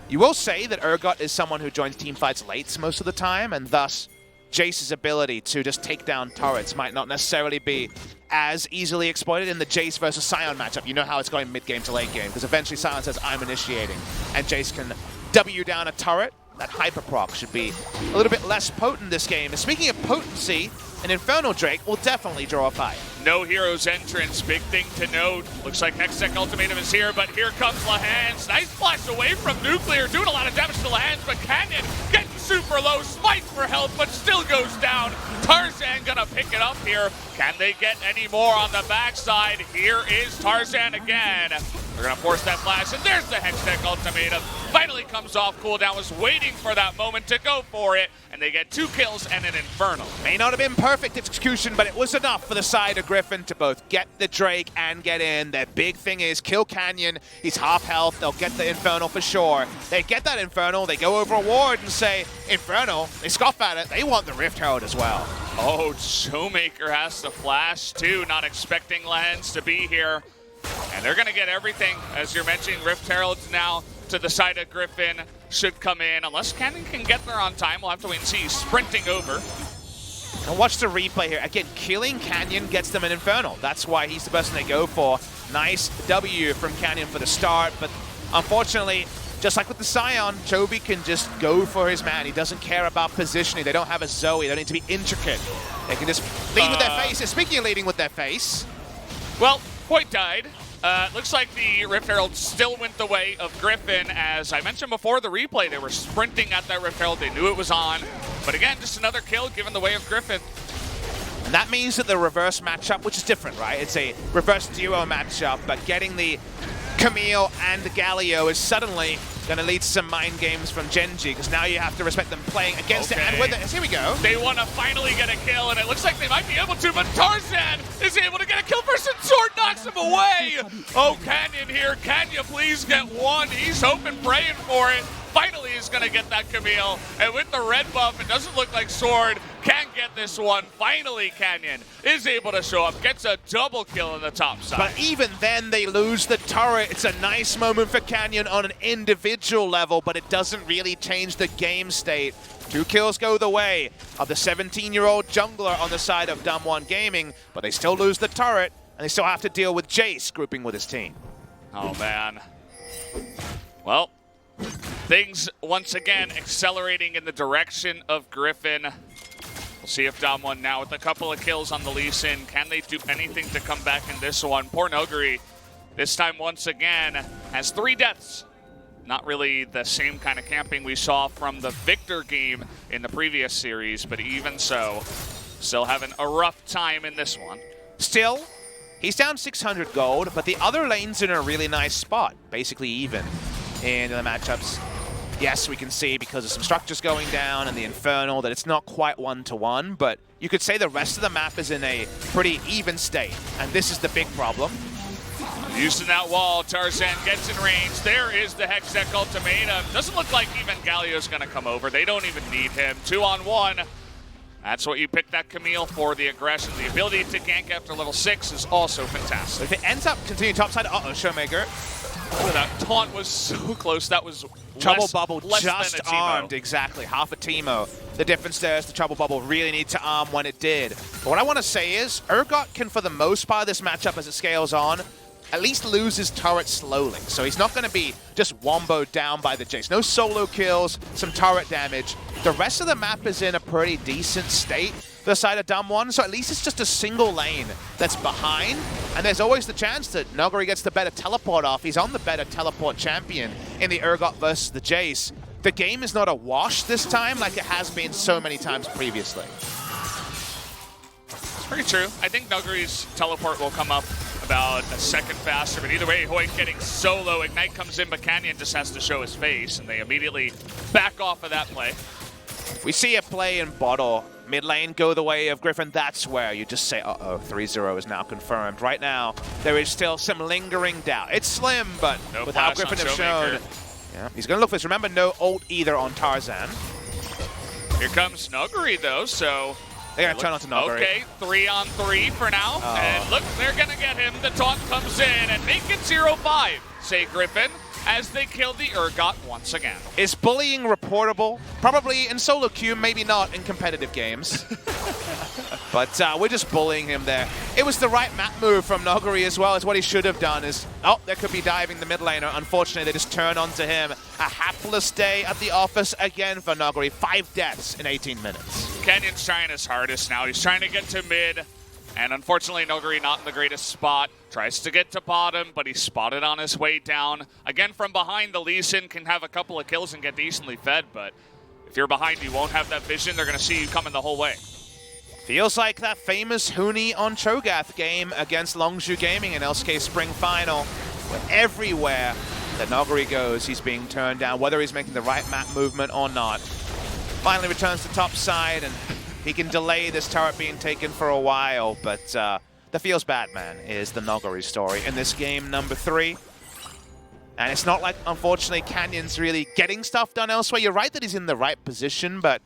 You will say that Urgot is someone who joins teamfights late most of the time, and thus Jace's ability to just take down turrets might not necessarily be as easily exploited in the Jace versus Sion matchup. You know how it's going mid-game to late game, because eventually Sion says, I'm initiating, and Jace can W down a turret. That hyper proc should be a little bit less potent this game. And speaking of potency, an Infernal Drake will definitely draw a fight. No Hero's entrance, big thing to note. Looks like Hextech Ultimatum is here, but here comes Lahans. Nice flash away from Nuclear, doing a lot of damage to Lahans, but Canyon getting super low, fights for health, but still goes down. Tarzan gonna pick it up here. Can they get any more on the backside? Here is Tarzan again. They're gonna force that flash, and there's the Hextech Ultimatum. Finally comes off cooldown, was waiting for that moment to go for it, and they get 2 kills and an Infernal. May not have been perfect execution, but it was enough for the side of Griffin to both get the Drake and get in. Their big thing is kill Canyon. He's half health. They'll get the Infernal for sure. They get that Infernal. They go over a ward and say, Infernal. They scoff at it. They want the Rift Herald as well. Oh, Showmaker has to flash too, not expecting Lahans to be here. And they're going to get everything. As you're mentioning, Rift Heralds now to the side of Griffin should come in. Unless Canyon can get there on time, we'll have to wait and see. He's sprinting over. And watch the replay here. Again, killing Canyon gets them an Infernal. That's why he's the person they go for. Nice W from Canyon for the start, but unfortunately, just like with the Scion, Joby can just go for his man. He doesn't care about positioning. They don't have a Zoe. They don't need to be intricate. They can just lead with their face. Speaking of leading with their face. Well, Point died. Looks like the Rift Herald still went the way of Griffin. As I mentioned before the replay, they were sprinting at that Rift Herald. They knew it was on. But again, just another kill given the way of Griffin. And that means that the reverse matchup, which is different, right? It's a reverse duo matchup, but getting the Camille and the Galio is suddenly going to lead to some mind games from Genji, because now you have to respect them playing against it and with it. Here we go. They want to finally get a kill, and it looks like they might be able to, but Tarzan is able to get a kill first, and Sword knocks him away. Oh, Canyon here. Can you please get one? He's hoping, praying for it. Finally is going to get that Camille, and with the red buff, it doesn't look like Sword can get this one. Finally, Canyon is able to show up, gets a double kill on the top side. But even then, they lose the turret. It's a nice moment for Canyon on an individual level, but it doesn't really change the game state. 2 kills go the way of the 17-year-old jungler on the side of DAMWON Gaming, but they still lose the turret, and they still have to deal with Jace grouping with his team. Oh, man. Well, things once again accelerating in the direction of Griffin. We'll see if DAMWON now with a couple of kills on the Lee Sin, can they do anything to come back in this one? Poor Noguri, this time once again, has 3 deaths. Not really the same kind of camping we saw from the Victor game in the previous series, but even so, still having a rough time in this one. Still, he's down 600 gold, but the other lane's in a really nice spot, basically even in the matchups. Yes, we can see because of some structures going down and the Infernal that it's not quite 1-to-1, but you could say the rest of the map is in a pretty even state, and this is the big problem. Using that wall, Tarzan gets in range. There is the Hextech Ultimatum. Doesn't look like even Galio's going to come over. They don't even need him. 2-on-1. That's what you pick that Camille for, the aggression. The ability to gank after level 6 is also fantastic. If it ends up continuing topside, Showmaker. Oh, that taunt was so close. That was Trouble Bubble less just armed, exactly. Half a Teemo. The difference there is the Trouble Bubble really need to arm when it did. But what I want to say is, Urgot can, for the most part of this matchup as it scales on, at least lose his turret slowly. So he's not going to be just womboed down by the Jace. No solo kills, some turret damage. The rest of the map is in a pretty decent state, the side of DAMWON, so at least it's just a single lane that's behind, and there's always the chance that Noguri gets the better teleport off. He's on the better teleport champion in the Urgot versus the Jace. The game is not a wash this time like it has been so many times previously. It's pretty true. I think Noguri's teleport will come up about a second faster, but either way, Hoyt getting solo. Ignite comes in, but Canyon just has to show his face, and they immediately back off of that play. We see a play in bottle. Mid lane go the way of Griffin. That's where you just say, uh-oh, 3-0 is now confirmed. Right now, there is still some lingering doubt. It's slim, but no with how Griffin have shown, yeah, he's going to look for this. Remember, no ult either on Tarzan. Here comes Noguri, though, so they're going to turn on to Noguri. Okay, 3-on-3 for now. And look, they're going to get him. The taunt comes in and make it 0-5, say Griffin, as they kill the Urgot once again. Is bullying reportable? Probably in solo queue, maybe not in competitive games. But we're just bullying him there. It was the right map move from Noguri as well. As what he should have done is, oh, there could be diving the mid laner. Unfortunately, they just turn onto him. A hapless day at the office again for Noguri. 5 deaths in 18 minutes. Canyon's trying his hardest now. He's trying to get to mid, and unfortunately Nuguri not in the greatest spot. Tries to get to bottom, but he's spotted on his way down. Again, from behind, the Lee Sin can have a couple of kills and get decently fed, but if you're behind, you won't have that vision. They're going to see you coming the whole way. Feels like that famous Huni on Cho'Gath game against Longzhu Gaming in LCK Spring Final, where everywhere that Nuguri goes, he's being turned down, whether he's making the right map movement or not. Finally returns to top side, and he can delay this turret being taken for a while, but the feels bad man is the Nuguri story in this game number 3. And it's not like, unfortunately, Canyon's really getting stuff done elsewhere. You're right that he's in the right position, but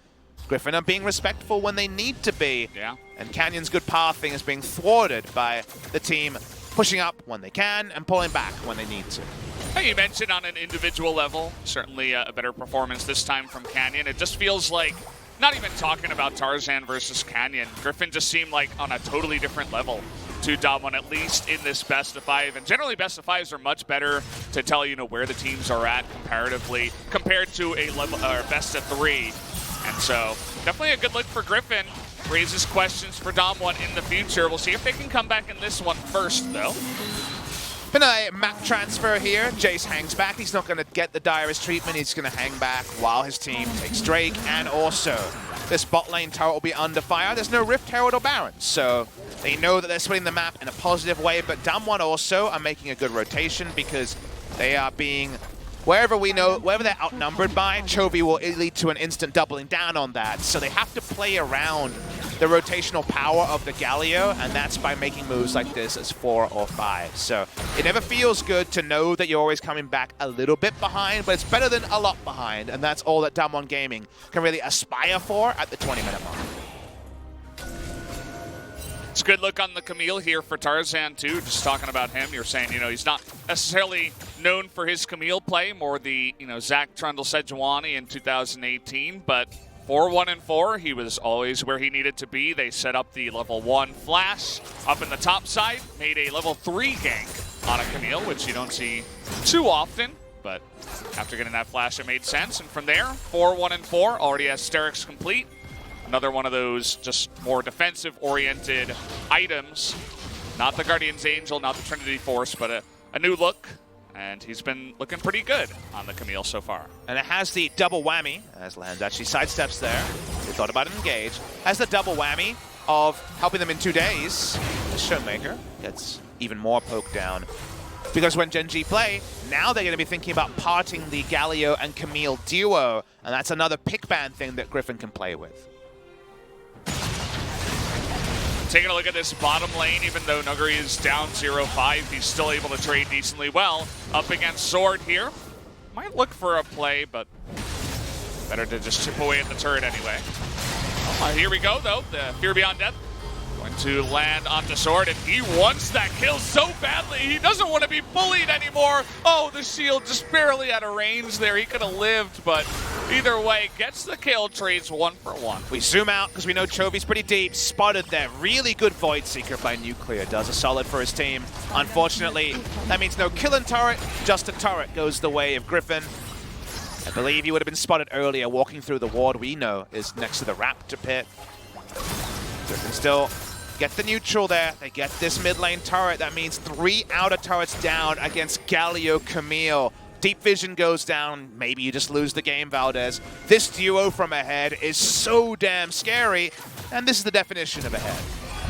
Griffin are being respectful when they need to be. Yeah. And Canyon's good pathing is being thwarted by the team pushing up when they can and pulling back when they need to. Hey, you mentioned on an individual level, certainly a better performance this time from Canyon. It just feels like, not even talking about Tarzan versus Canyon, Griffin just seemed like on a totally different level to DAMWON, at least in this best of 5. And generally, best of 5s are much better to tell, you know, where the teams are at comparatively compared to a level or best of 3. And so, definitely a good look for Griffin. Raises questions for DAMWON in the future. We'll see if they can come back in this one first, though. Been a map transfer here. Jace hangs back. He's not going to get the direst treatment. He's going to hang back while his team takes Drake. And also, this bot lane turret will be under fire. There's no Rift Herald or Baron, so they know that they're splitting the map in a positive way. But DAMWON also are making a good rotation because they are being... Wherever they're outnumbered by, Chovy will lead to an instant doubling down on that. So they have to play around the rotational power of the Galio, and that's by making moves like this as 4 or 5. So it never feels good to know that you're always coming back a little bit behind, but it's better than a lot behind, and that's all that DAMWON Gaming can really aspire for at the 20-minute mark. It's a good look on the Camille here for Tarzan, too. Just talking about him, you're saying, you know, he's not necessarily known for his Camille play, more the, you know, Zach Trundle Sejuani in 2018, but 4-1-4, he was always where he needed to be. They set up the level 1 flash up in the top side, made a level 3 gank on a Camille, which you don't see too often, but after getting that flash, it made sense. And from there, 4-1-4, already has Sterix complete. Another one of those just more defensive-oriented items. Not the Guardian's Angel, not the Trinity Force, but a new look. And he's been looking pretty good on the Camille so far. And it has the double whammy, as Land actually sidesteps there. They thought about it engage. Has the double whammy of helping them in 2 days. The Showmaker gets even more poked down. Because when Gen G play, now they're going to be thinking about parting the Galio and Camille duo. And that's another pick ban thing that Griffin can play with. Taking a look at this bottom lane, even though Nuguri is down 0-5, he's still able to trade decently well. Up against Sword here. Might look for a play, but better to just chip away at the turret anyway. Here we go, though. The Fear Beyond Death going to land onto Sword, and he wants that kill so badly. He doesn't want to be bullied anymore. Oh, the shield just barely out of range there. He could have lived, but either way, gets the kill, trades 1 for 1. We zoom out because we know Chovy's pretty deep. Spotted there. Really good Void Seeker by Nuclear. Does a solid for his team. Unfortunately, that means no killing turret. Just a turret goes the way of Griffin. I believe he would have been spotted earlier walking through the ward we know is next to the Raptor pit. Griffin still get the neutral there. They get this mid lane turret. That means 3 outer turrets down against Galio Camille. Deep vision goes down. Maybe you just lose the game, Valdez. This duo from ahead is so damn scary, and this is the definition of ahead.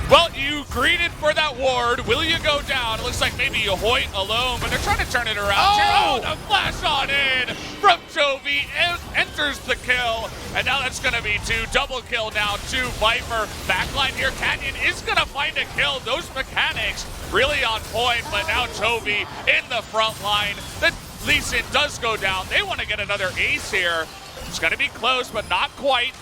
Well, you greeted for that ward. Will you go down? It looks like maybe you Hoyt alone, but they're trying to turn it around. Oh! The flash on in from Chovy enters the kill, and now that's going to be 2. Double kill now to Viper. Backline here, Canyon is going to find a kill. Those mechanics really on point, but now Chovy in the front line. The Lee Sin does go down. They want to get another ace here. It's going to be close, but not quite.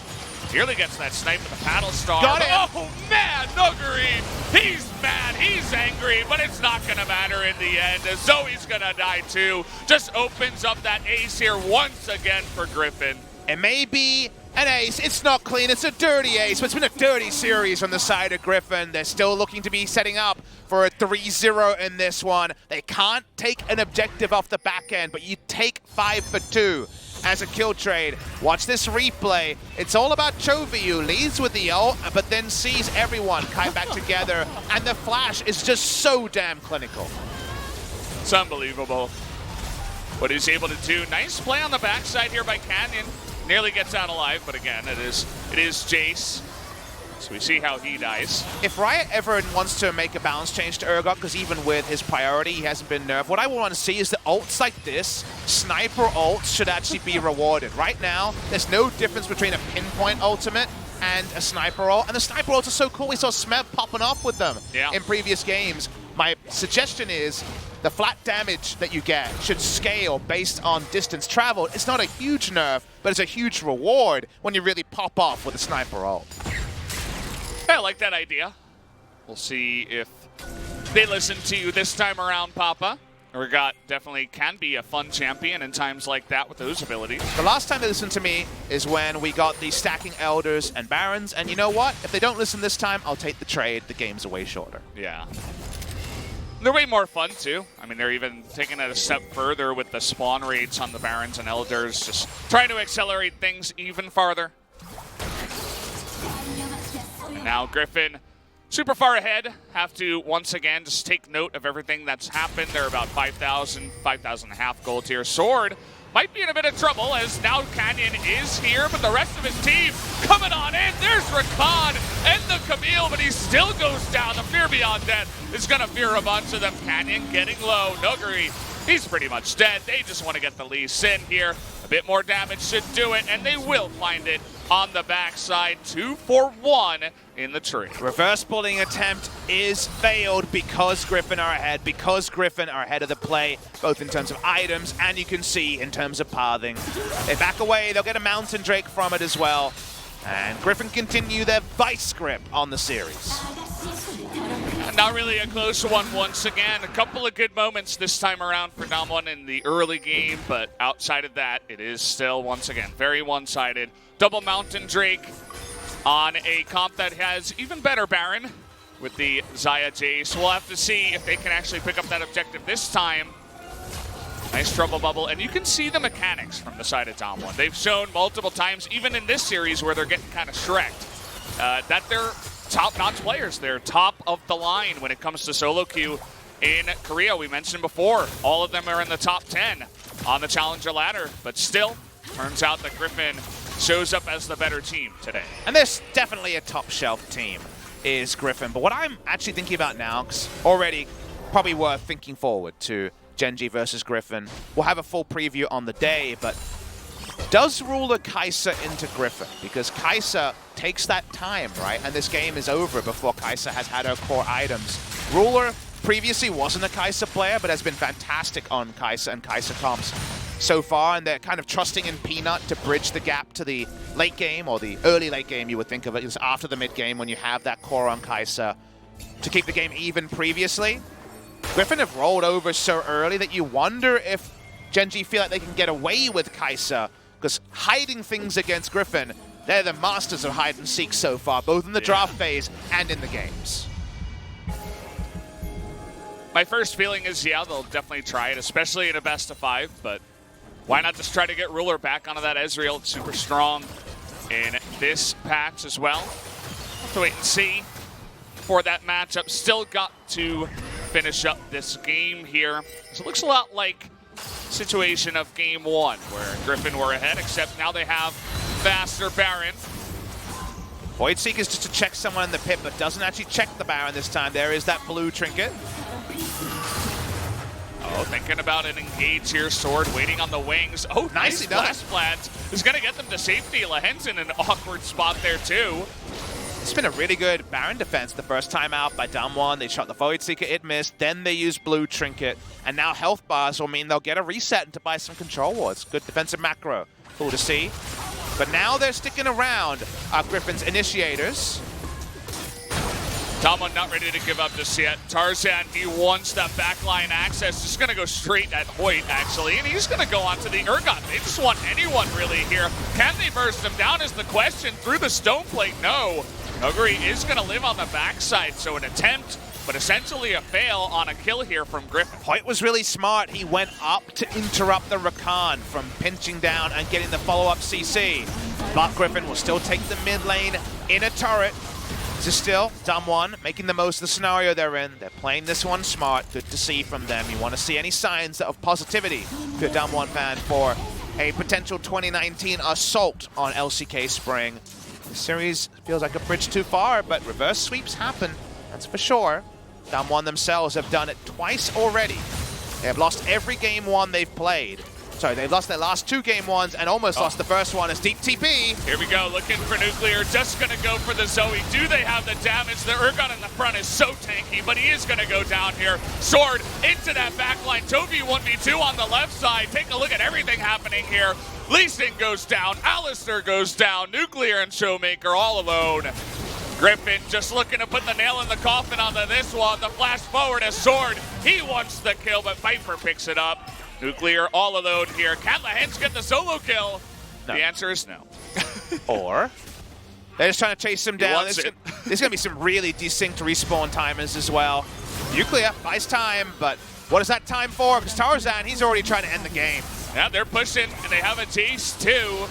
Nearly gets that snipe with the paddle star. Got it. Oh, man, Nuguri. He's mad. He's angry, but it's not going to matter in the end. Zoe's going to die too. Just opens up that ace here once again for Griffin. It may be an ace. It's not clean. It's a dirty ace, but it's been a dirty series on the side of Griffin. They're still looking to be setting up for a 3-0 in this one. They can't take an objective off the back end, but you take 5 for 2. as a kill trade. Watch this replay. It's all about Chovy, who leads with the ult, but then sees everyone kite back together, and the flash is just so damn clinical. It's unbelievable what he's able to do. Nice play on the backside here by Canyon. Nearly gets out alive, but again, it is Jace. So we see how he dies. If Riot ever wants to make a balance change to Urgot, because even with his priority, he hasn't been nerfed, what I want to see is that ults like this, sniper ults, should actually be rewarded. Right now, there's no difference between a pinpoint ultimate and a sniper ult, and the sniper ults are so cool. We saw Smeb popping off with them in previous games. My suggestion is the flat damage that you get should scale based on distance traveled. It's not a huge nerf, but it's a huge reward when you really pop off with a sniper ult. I like that idea. We'll see if they listen to you this time around, Papa. Urgot definitely can be a fun champion in times like that with those abilities. The last time they listened to me is when we got the stacking Elders and Barons, and you know what? If they don't listen this time, I'll take the trade. The game's way shorter. Yeah. They're way more fun, too. I mean, they're even taking it a step further with the spawn rates on the Barons and Elders, just trying to accelerate things even farther. And now Griffin, super far ahead, have to once again just take note of everything that's happened. They're about 5,000 and a half gold here. Sword might be in a bit of trouble as now Canyon is here, but the rest of his team coming on in. There's Rakan and the Camille, but he still goes down. The Fear Beyond Death is going to fear a bunch of them. Canyon getting low. Nuguri, he's pretty much dead. They just want to get the Lee Sin here. A bit more damage should do it, and they will find it on the backside. 2 for 1 in the tree. Reverse bullying attempt is failed because Griffin are ahead, because Griffin are ahead of the play, both in terms of items and you can see in terms of pathing. They back away, they'll get a Mountain Drake from it as well. And Griffin continue their vice grip on the series. Not really a close one once again. A couple of good moments this time around for DAMWON in the early game, but outside of that, it is still, once again, very one-sided. Double Mountain Drake on a comp that has even better Baron with the Xayah Jace. We'll have to see if they can actually pick up that objective this time. Nice trouble bubble, and you can see the mechanics from the side of DAMWON. They've shown multiple times, even in this series where they're getting kind of shreked, that they're top-notch players. They're top of the line when it comes to solo queue in Korea. We mentioned before, all of them are in the top 10 on the Challenger ladder, but still, turns out that Griffin shows up as the better team today. And there's definitely a top-shelf team, is Griffin. But what I'm actually thinking about now, because already probably worth thinking forward to Gen.G versus Griffin. We'll have a full preview on the day, but does Ruler KeSPA into Griffin? Because KeSPA takes that time, right? And this game is over before KeSPA has had her core items. Ruler previously wasn't a KeSPA player, but has been fantastic on KeSPA and KeSPA comps so far, and they're kind of trusting in Peanut to bridge the gap to the late game, or the early late game, you would think of it, is after the mid game when you have that core on KeSPA to keep the game even previously. Griffin have rolled over so early that you wonder if Gen.G feel like they can get away with KeSPA, because hiding things against Griffin, they're the masters of hide and seek so far, both in the draft phase and in the games. My first feeling is, yeah, they'll definitely try it, especially in a best of 5, but why not just try to get Ruler back onto that Ezreal? It's super strong in this patch as well. We'll have to wait and see for that matchup. Still got to finish up this game here. So it looks a lot like situation of game 1, where Griffin were ahead, except now they have faster Baron. Void Seeker's just to check someone in the pit, but doesn't actually check the Baron this time. There is that blue trinket. Oh, thinking about an engage here. Sword waiting on the wings. Oh, nicely done. Flash plant is going to get them to safety. Lahen's in an awkward spot there, too. It's been a really good Baron defense the first time out by DAMWON. They shot the Void Seeker, it missed. Then they used blue trinket. And now health bars will mean they'll get a reset and to buy some control wards. Good defensive macro. Cool to see. But now they're sticking around, Griffin's initiators. DAMWON not ready to give up just yet. Tarzan, he wants that backline access. Just going to go straight at Hoyt, actually. And he's going to go onto the Urgot. They just want anyone really here. Can they burst him down is the question. Through the stone plate, no. Nuguri is going to live on the backside, so an attempt but essentially a fail on a kill here from Griffin. Hoyt was really smart. He went up to interrupt the Rakan from pinching down and getting the follow-up CC. But Griffin will still take the mid lane in a turret. This is still DAMWON making the most of the scenario they're in. They're playing this one smart. Good to see from them. You want to see any signs of positivity to a DAMWON fan for a potential 2019 assault on LCK Spring. The series feels like a bridge too far, but reverse sweeps happen. That's for sure. DAMWON themselves have done it twice already. They have lost every game one they've played. Sorry, they've lost their last 2 game ones and almost lost the first one as deep TP. Here we go, looking for Nuclear, just gonna go for the Zoe. Do they have the damage? The Urgot in the front is so tanky, but he is gonna go down here. Sword into that backline. Toby 1v2 on the left side. Take a look at everything happening here. Lee Sin goes down, Alistair goes down, Nuclear and Showmaker all alone. Griffin just looking to put the nail in the coffin on this one. The flash forward as Sword. He wants the kill, but Viper picks it up. Nuclear all alone here. Can Lahens get the solo kill? No. The answer is no. Or they're just trying to chase him down. There's going to be some really desynced respawn timers as well. Nuclear buys time, but what is that time for? Because Tarzan, he's already trying to end the game. Yeah, they're pushing, and they have a chase too.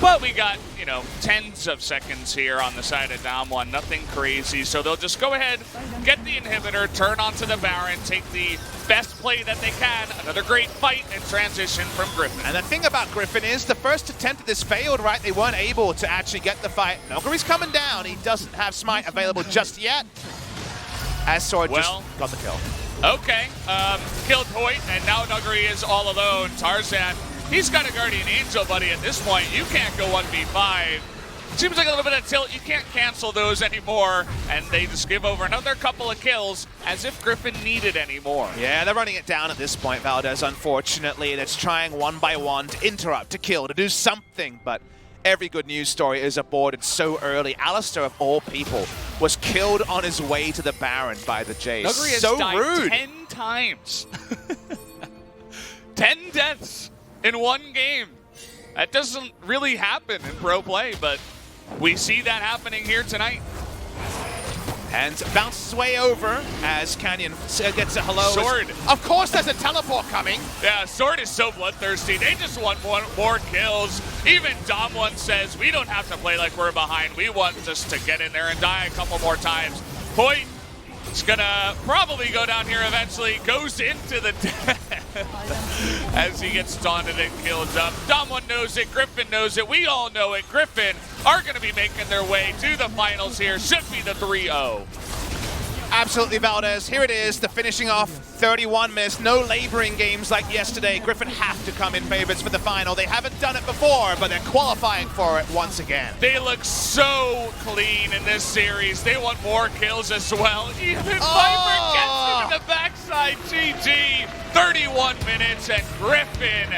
But we got, you know, tens of seconds here on the side of DAMWON. Nothing crazy. So they'll just go ahead, get the inhibitor, turn onto the Baron, take the best play that they can. Another great fight and transition from Griffin. And the thing about Griffin is the first attempt at this failed, right? They weren't able to actually get the fight. Nogari's coming down. He doesn't have Smite available just yet. As Sword just got the kill. Okay, killed Hoyt, and now Nogari is all alone. Tarzan, he's got a Guardian Angel, buddy. At this point, you can't go 1v5. Seems like a little bit of tilt. You can't cancel those anymore, and they just give over another couple of kills as if Griffin needed any more. Yeah, they're running it down at this point, Valdez, unfortunately. That's trying one by one to interrupt, to kill, to do something, but every good news story is aborted so early. Alistair, of all people, was killed on his way to the Baron by the Jace. Nogari has so died rude. 10 times. 10 deaths in one game. That doesn't really happen in pro play, but we see that happening here tonight. And bounces way over as Canyon gets a hello. Sword. Of course there's a teleport coming. Yeah, Sword is so bloodthirsty. They just want more kills. Even DAMWON says, we don't have to play like we're behind. We want just to get in there and die a couple more times. Hoyt is gonna probably go down here eventually. Goes into the death as he gets taunted and killed up. DAMWON knows it. Griffin knows it. We all know it. Griffin are going to be making their way to the finals here. Should be the 3-0. Absolutely, Valdez. Here it is, the finishing off 31 minutes. No laboring games like yesterday. Griffin have to come in favorites for the final. They haven't done it before, but they're qualifying for it once again. They look so clean in this series. They want more kills as well. Even Viper gets him in the backside. GG. 31 minutes, and Griffin,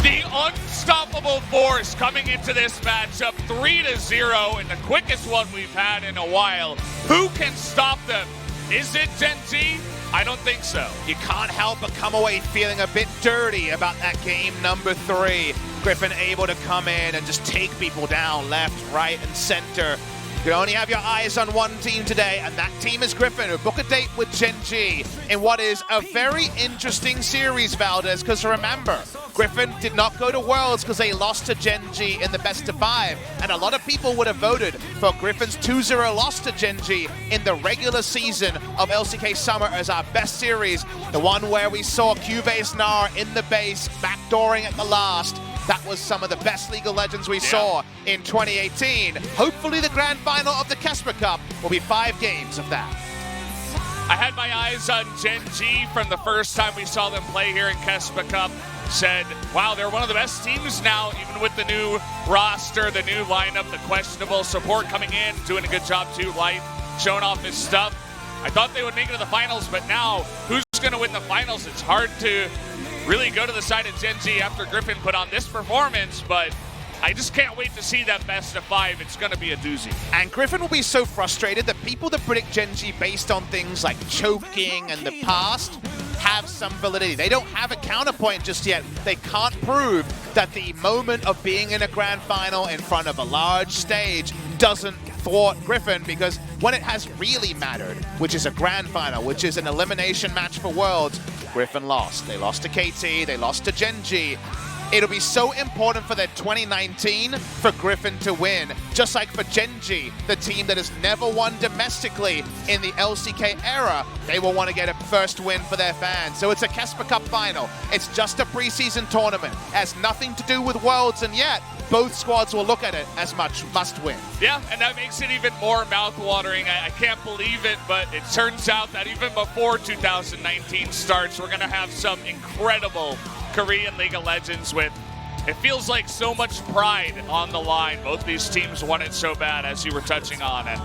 the unstoppable force, coming into this matchup 3-0 in the quickest one we've had in a while. Who can stop them? Is it Gen G? I don't think so. You can't help but come away feeling a bit dirty about that game number 3. Griffin able to come in and just take people down left, right, and center. You can only have your eyes on one team today, and that team is Griffin, who book a date with Gen G in what is a very interesting series, Valdez, because remember, Griffin did not go to Worlds because they lost to Gen G in the best of 5, and a lot of people would have voted for Griffin's 2-0 loss to Gen G in the regular season of LCK Summer as our best series, the one where we saw Cuvée Gnar in the base, backdooring at the last. That was some of the best League of Legends we saw in 2018. Hopefully the grand final of the KeSPA Cup will be 5 games of that. I had my eyes on Gen G from the first time we saw them play here in KeSPA Cup. Said, wow, they're one of the best teams now, even with the new roster, the new lineup, the questionable support coming in, doing a good job too, Light, showing off his stuff. I thought they would make it to the finals, but now, who's going to win the finals? It's hard to really go to the side of Gen G after Griffin put on this performance, but I just can't wait to see that best of 5. It's going to be a doozy. And Griffin will be so frustrated that people that predict Gen G based on things like choking and the past have some validity. They don't have a counterpoint just yet. They can't prove that the moment of being in a grand final in front of a large stage doesn't thwart Griffin, because when it has really mattered, which is a grand final, which is an elimination match for Worlds, Griffin lost. They lost to KT, they lost to Genji. It'll be so important for their 2019 for Griffin to win, just like for Genji, the team that has never won domestically in the LCK era. They will want to get a first win for their fans. So it's a KeSPA Cup final. It's just a preseason tournament. It has nothing to do with Worlds, and yet both squads will look at it as much must-win. Yeah, and that makes it even more mouth-watering. I can't believe it, but it turns out that even before 2019 starts, we're going to have some incredible Korean League of Legends with, it feels like so much pride on the line. Both these teams want it so bad, as you were touching on. And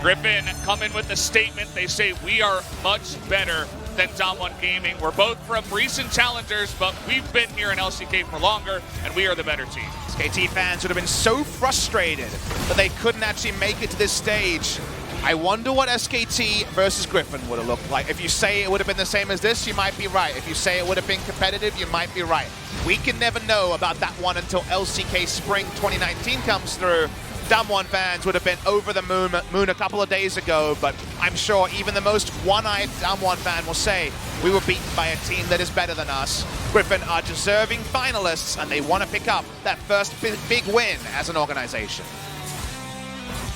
Griffin come in with a statement. They say, we are much better than DAMWON Gaming. We're both from recent challengers, but we've been here in LCK for longer, and we are the better team. KT fans would have been so frustrated that they couldn't actually make it to this stage. I wonder what SKT versus Griffin would have looked like. If you say it would have been the same as this, you might be right. If you say it would have been competitive, you might be right. We can never know about that one until LCK Spring 2019 comes through. DAMWON fans would have been over the moon a couple of days ago, but I'm sure even the most one-eyed DAMWON fan will say we were beaten by a team that is better than us. Griffin are deserving finalists, and they want to pick up that first big win as an organization.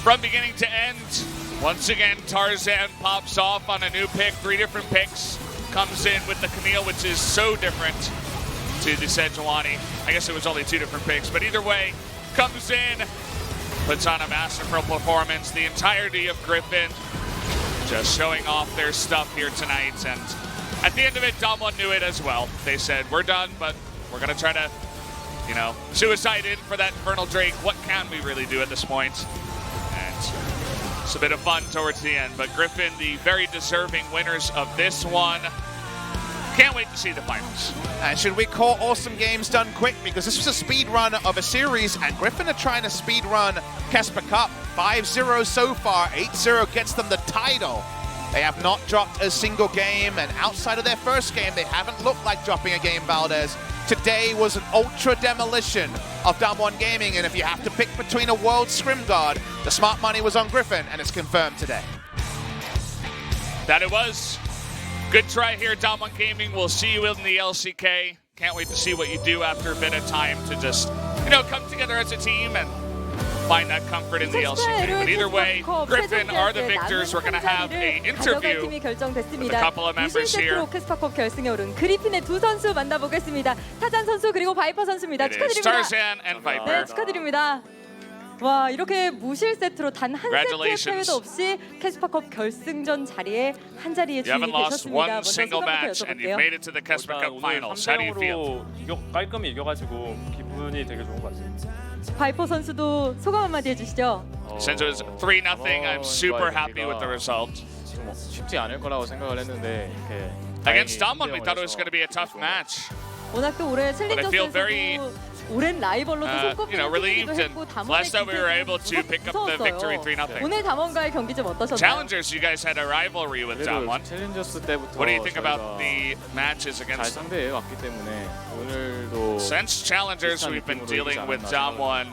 From beginning to end, once again, Tarzan pops off on a new pick. 3 different picks. Comes in with the Camille, which is so different to the Sejuani. I guess it was only 2 different picks, but either way, comes in, puts on a masterful performance. The entirety of Griffin just showing off their stuff here tonight. And at the end of it, DAMWON knew it as well. They said, we're done, but we're going to try to, you know, suicide in for that Infernal Drake. What can we really do at this point? And it's a bit of fun towards the end, but Griffin, the very deserving winners of this one. Can't wait to see the finals. And should we call awesome games done quick? Because this was a speed run of a series, and Griffin are trying to speed run KeSPA Cup. 5-0 so far, 8-0 gets them the title. They have not dropped a single game, and outside of their first game, they haven't looked like dropping a game, Valdez. Today was an ultra demolition of DAMWON Gaming, and if you have to pick between a world scrim guard, the smart money was on Griffin, and it's confirmed today. That it was. Good try here, DAMWON Gaming. We'll see you in the LCK. Can't wait to see what you do after a bit of time to just, you know, come together as a team and find that comfort in the LCK. But either way, Griffin are the victors. We're going to have an interview with a couple of members here. KeSPA 결승에 오른 그리핀의 두 선수 만나보겠습니다. 타잔 선수 그리고 바이퍼 선수입니다. It is 축하드립니다. Tarzan and Viper. 네, 축하드립니다. 와, 이렇게 무실 세트로 단 한 세트의 패배도 없이 KeSPA 결승전 자리에 한 자리에 You haven't 주인이 lost 되셨습니다. one 먼저 single 소감부터 match and you've 여쭤볼게요. made it to the KeSPA Cup finals. How do you feel? 깔끔히 이겨가지고 기분이 되게 좋은 것 같아요. 바이퍼 선수도 소감 한마디 해주시죠. Since it was 3-0, I'm super happy with the result. 좀 쉽지 않을 거라고 생각을 했는데 이렇게 Against DAMWON, we thought it was going to be a tough match. 워낙 또 올해 feel very, 챌린저스에서도 오랜 라이벌로도 손꼽히는 relieved 팀이기도 and 했고 blessed that we were able to 담원의 pick up the victory 무서웠어요. 3-0. 오늘 담원과의 경기 좀 어떠셨나요? Challengers, you guys had a rivalry with DAMWON. 챌린저스 때부터 What do you think about the matches 잘 against them? 상대해 왔기 때문에 오늘도 Since Challengers, we've been dealing with DAMWON.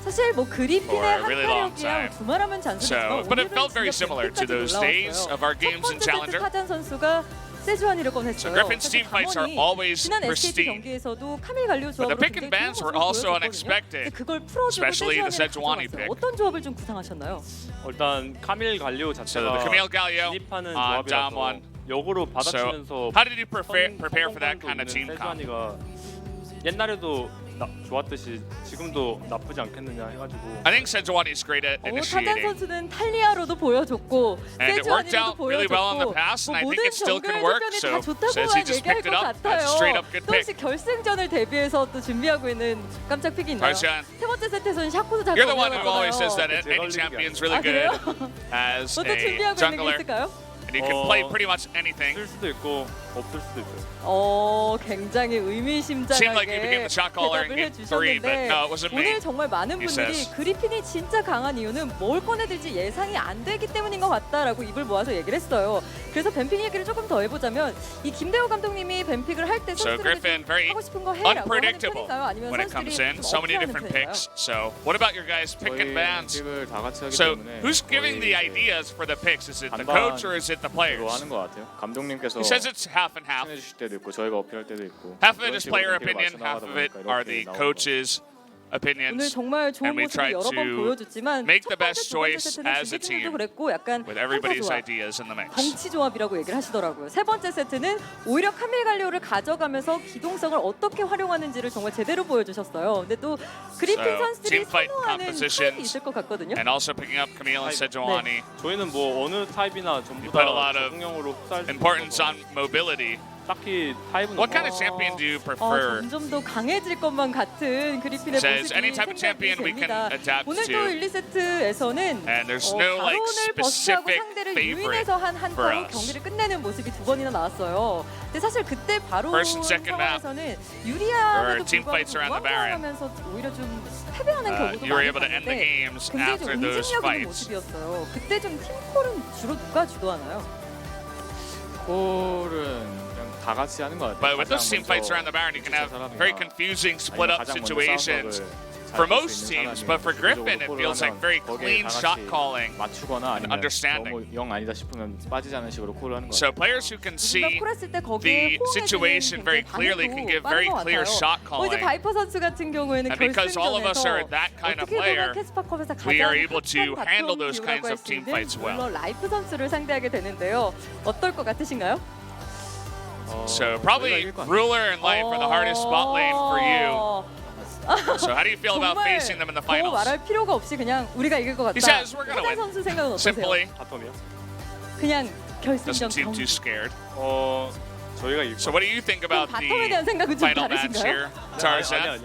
사실 뭐 For 그리핀의 a really long 한타력이야 time. 두말하면 잔소리지만 So, but it 오늘은 felt very 진짜 similar to 끝까지 those days 놀라웠어요. of our games in 첫 번째 세트 Challenger. 타잔 선수가 세주안이를 꺼냈어요. So Griffin's team fights are always 지난 SKT pristine. 경기에서도 카밀 갈리오 But the 조합으로 pick and 굉장히 bans 좋은 were 모습을 also 보여줬거든요. unexpected, 근데 그걸 풀어주고 especially the 세주안이를 Sejuani 가져왔어요. pick. 어떤 조합을 좀 구상하셨나요? 일단 카밀 갈리오 So the 자체가 Camille Galio 진입하는 on 조합이라서 DAMWON. 역으로 So, 받아치면서 how did you prepare for that kind of team comp? 세주안이가 옛날에도 좋았듯이 지금도 나쁘지 않겠느냐 해가지고 I think Sejuani is great at 타잔 initiating. 선수는 탈리아로도 보여줬고 And it worked 세주안이로도 out really well in the 보여줬고 past, and I think 모든 it still can 정글 work. 주변이 So 다 좋다고만 says he just 얘기할 picked it 것 up. 같아요. That's a straight up good 또 혹시 pick. 결승전을 대비해서 또 준비하고 있는 깜짝 픽이 있나요? Tarzan, 세 번째 세트에서는 샤코도 잘 you're the one who always says that 걸려놨잖아요. any champion's 아, really good 그래요? as 어떤 a 준비하고 있는 게 jungler. 있을까요? And you can play pretty much anything. 쓸 수도 있고 없을 수도 있어요. 굉장히 Seemed like he became 의미심장하게 the shot caller in 대답을 game 3, but 해주셨는데 no, it wasn't me. 오늘 정말 많은 he 분들이 says. 그리핀이 진짜 강한 이유는 뭘 꺼내들지 예상이 안 되기 때문인 것 같다라고 입을 모아서 얘기를 했어요. 그래서 뱀픽 얘기를 조금 더 해보자면 이 김대호 감독님이 뱀픽을 할 때 So Griffin, very 하고 싶은 거 해라고 하는 unpredictable 편인가요? 아니면 when it comes in. 선수들이 So many 좀 different 어필하는 picks. So what about your guys' pick and bans? 픽을 다 같이 하기 So 때문에 who's giving the ideas for the picks? Is it the coach or is it the players? 하는 것 같아요. 감독님께서 He says it's half and half. 해주실 때도 있고 저희가 어필할 때도 있고. Half of it is player opinion, half of it are the coaches' 오늘 opinions. 정말 좋은 And we 모습을 try 여러 번 to 보여줬지만 make 첫 the 번째, best 두 번째 choice 세트는 as a 준비팀들도 team 그랬고 약간 with everybody's 한타 조합, ideas in the mix. 덩치 조합이라고 얘기를 하시더라고요. 세 번째 세트는 오히려 카밀 갈리오를 가져가면서 기동성을 어떻게 활용하는지를 정말 제대로 보여주셨어요. 근데 또 그리핀 So, 선수들이 team fight 선호하는 타입이 compositions 있을 것 같거든요. And also picking up Camille and Sejuani. 저희는 뭐 어느 타입이나 전부 You put a 다 lot of 적응형으로 흡사할 수 Importance 있어서 on mobility. 딱히 타입은 What kind 없어요. of champion do you prefer? 점점 더 강해질 것만 같은 그리핀의 Says 모습이 any type of champion we can 됩니다. adapt 오늘도 to. 1, 2세트에서는 And there's no like 바론을 버스하고 specific 상대를 favorite 유인해서 한 for 한타로 us. 경기를 끝내는 모습이 두 번이나 나왔어요. 근데 사실 그때 바론 First and second map. 상황에서는 There 유리함에도 are team fights around the Baron. 하면서 오히려 좀 패배하는 경우도 You were 많이 able to end the 봤는데 games 굉장히 좀 after those 응집력 있는 fights. 모습이었어요. 그때 좀 팀콜은 주로 누가 주도하나요? 콜은 그냥 다 같이 하는 것 같아요. But with those team fights around the Baron, you can have very confusing split-up situations for most teams. But for Griffin, it feels like very clean shot calling. 맞추거나 아니면 understanding. 너무 영 아니다 싶으면 빠지지 않는 식으로 콜을 하는 것 So 같아요. players who can see 누군가 콜했을 때 the 거기에 situation very clearly can give very clear shot 이제 calling. 바이퍼 선수 같은 경우에는 And because all of us are 결승전에서 that kind of 어떻게 player, 보면 캐스파컵에서 we 가장 are able to 핫한 handle 다툼 those 비유라고 kinds 할 of 수 team 있는 fights well. 물론 라이프 선수를 상대하게 되는데요. 어떨 것 같으신가요? So probably ruler and life are the hardest spot lane for you. So how do you feel about 정말 facing them in the 더 finals? 말할 필요가 없이 그냥 우리가 이길 것 같다. He says we're gonna 호단 win. 선수 생각은 어떠세요? Simply, 바텀이요? 그냥 doesn't 결승전 seem 경기. too scared. 저희가 이길 So what do you think about 바텀에 the 대한 생각은 좀 final match 다르신가요? here? Tarzan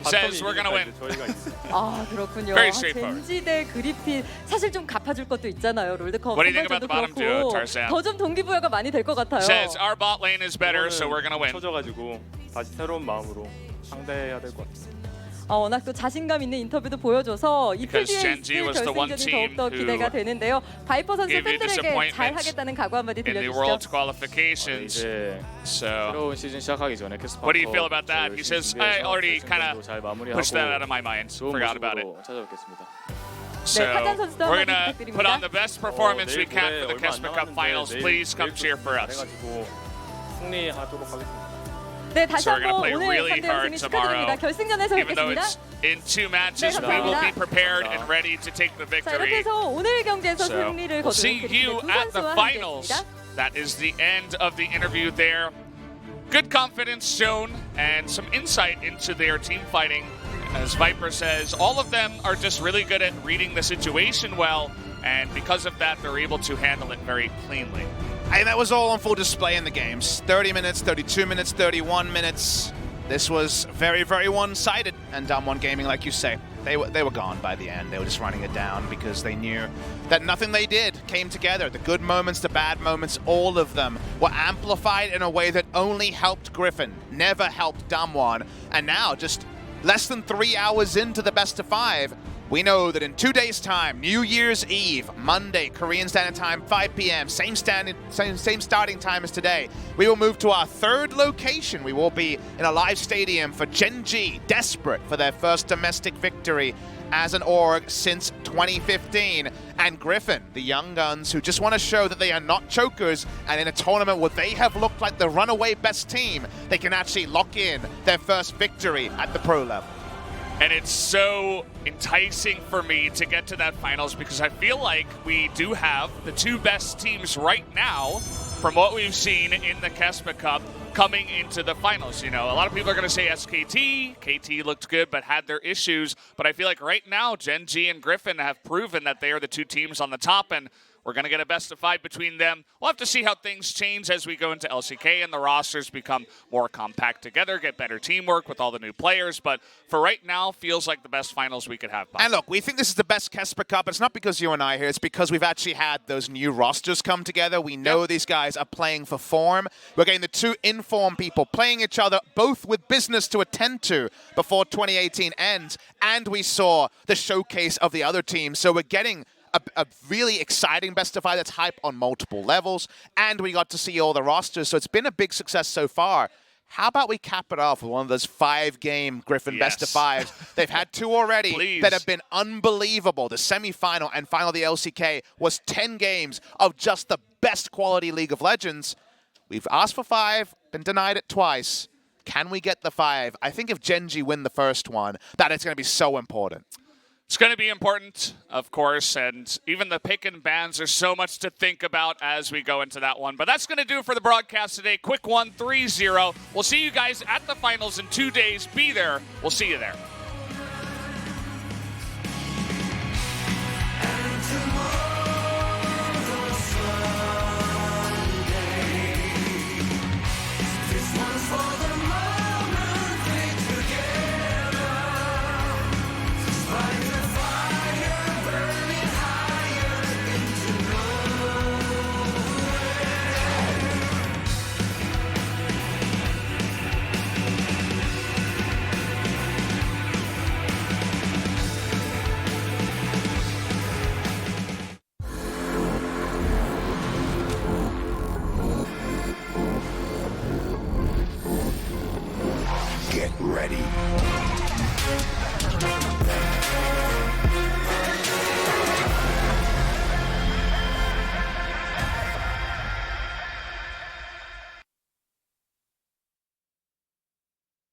says we're gonna win. 저희가 이길 아 그렇군요. Very straightforward. 젠지 대 그리핀 사실 좀 갚아줄 것도 있잖아요. 롤드컵 What do you think about the bottom duo, 그렇고 Tarzan? 더 좀 동기부여가 많이 될 것 같아요. Says our bot lane is better, so we're gonna win. 쳐져가지고 다시 새로운 마음으로 상대해야 될 것 같아요. 워낙 또 자신감 있는 인터뷰도 보여줘서 이 Because PDA Gen.G was the one 결승전이 team 더욱더 기대가 who 되는데요. 바이퍼 선수 gave you 팬들에게 disappointments 잘 하겠다는 각오 한마디 In the World 들려주시죠. qualifications. 이제 So 새로운 시즌 시작하기 전에 캐스파 what do you feel about that? He says I already kind of 잘 마무리하고 pushed that out of my mind. 좋은 Forgot about it. 모습으로 찾아뵙겠습니다. So 타잔 선수도 we're 한마디 gonna 부탁드립니다. put on the best performance we 내일 can for the 모레 KeSPA 얼마 Cup 안 finals. 남았는데 Please come cheer for us. 그래가지고 승리하도록 하겠습니다. 네, 다시 So we're gonna 한번 play 오늘 really 3대 hard 0승리 tomorrow. 축하드립니다. 결승전에서 Even though 뵙겠습니다. it's in 2 matches, 네, we will be 감사합니다. prepared and ready to take the 자, 이렇게 victory. 해서 오늘 경기에서 So 승리를 we'll 거둔 see you 그리핀의 두 at the 선수와 finals. 함께했습니다. That is the end of the interview there. Good confidence shown and some insight into their team fighting. As Viper says, all of them are just really good at reading the situation well, and because of that, they're able to handle it very cleanly. And that was all on full display in the games. 30 minutes, 32 minutes, 31 minutes. This was very, very one-sided. And DAMWON Gaming, like you say, they were gone by the end. They were just running it down because they knew that nothing they did came together. The good moments, the bad moments, all of them were amplified in a way that only helped Griffin, never helped DAMWON. And now, just less than 3 hours into the best of 5, we know that in 2 days' time, New Year's Eve, Monday, Korean Standard Time, 5 p.m., same starting time as today, we will move to our third location. We will be in a live stadium for Gen.G, desperate for their first domestic victory as an org since 2015. And Griffin, the young guns who just want to show that they are not chokers, and in a tournament where they have looked like the runaway best team, they can actually lock in their first victory at the pro level. And it's so enticing for me to get to that finals because I feel like we do have the 2 best teams right now from what we've seen in the KeSPA Cup coming into the finals. You know, a lot of people are going to say SKT. KT looked good but had their issues. But I feel like right now, Gen.G and Griffin have proven that they are the 2 teams on the top. And we're going to get a best of 5 between them. We'll have to see how things change as we go into LCK and the rosters become more compact together, get better teamwork with all the new players. But for right now, feels like the best finals we could have. Bob. And look, we think this is the best KeSPA Cup. It's not because you and I are here. It's because we've actually had those new rosters come together. We know these guys are playing for form. We're getting the two informed people playing each other, both with business to attend to before 2018 ends. And we saw the showcase of the other team. So we're getting a really exciting best of 5 that's hype on multiple levels. And we got to see all the rosters. So it's been a big success so far. How about we cap it off with one of those 5-game Griffin best of 5s? They've had 2 already that have been unbelievable. The semifinal and final of the LCK was 10 games of just the best quality League of Legends. We've asked for 5, been denied it twice. Can we get the 5? I think if Genji win the first one, that is going to be so important. It's going to be important, of course, and even the pick and bans, there's so much to think about as we go into that one. But that's going to do it for the broadcast today. Quick one, 3-0. We'll see you guys at the finals in 2 days. Be there. We'll see you there.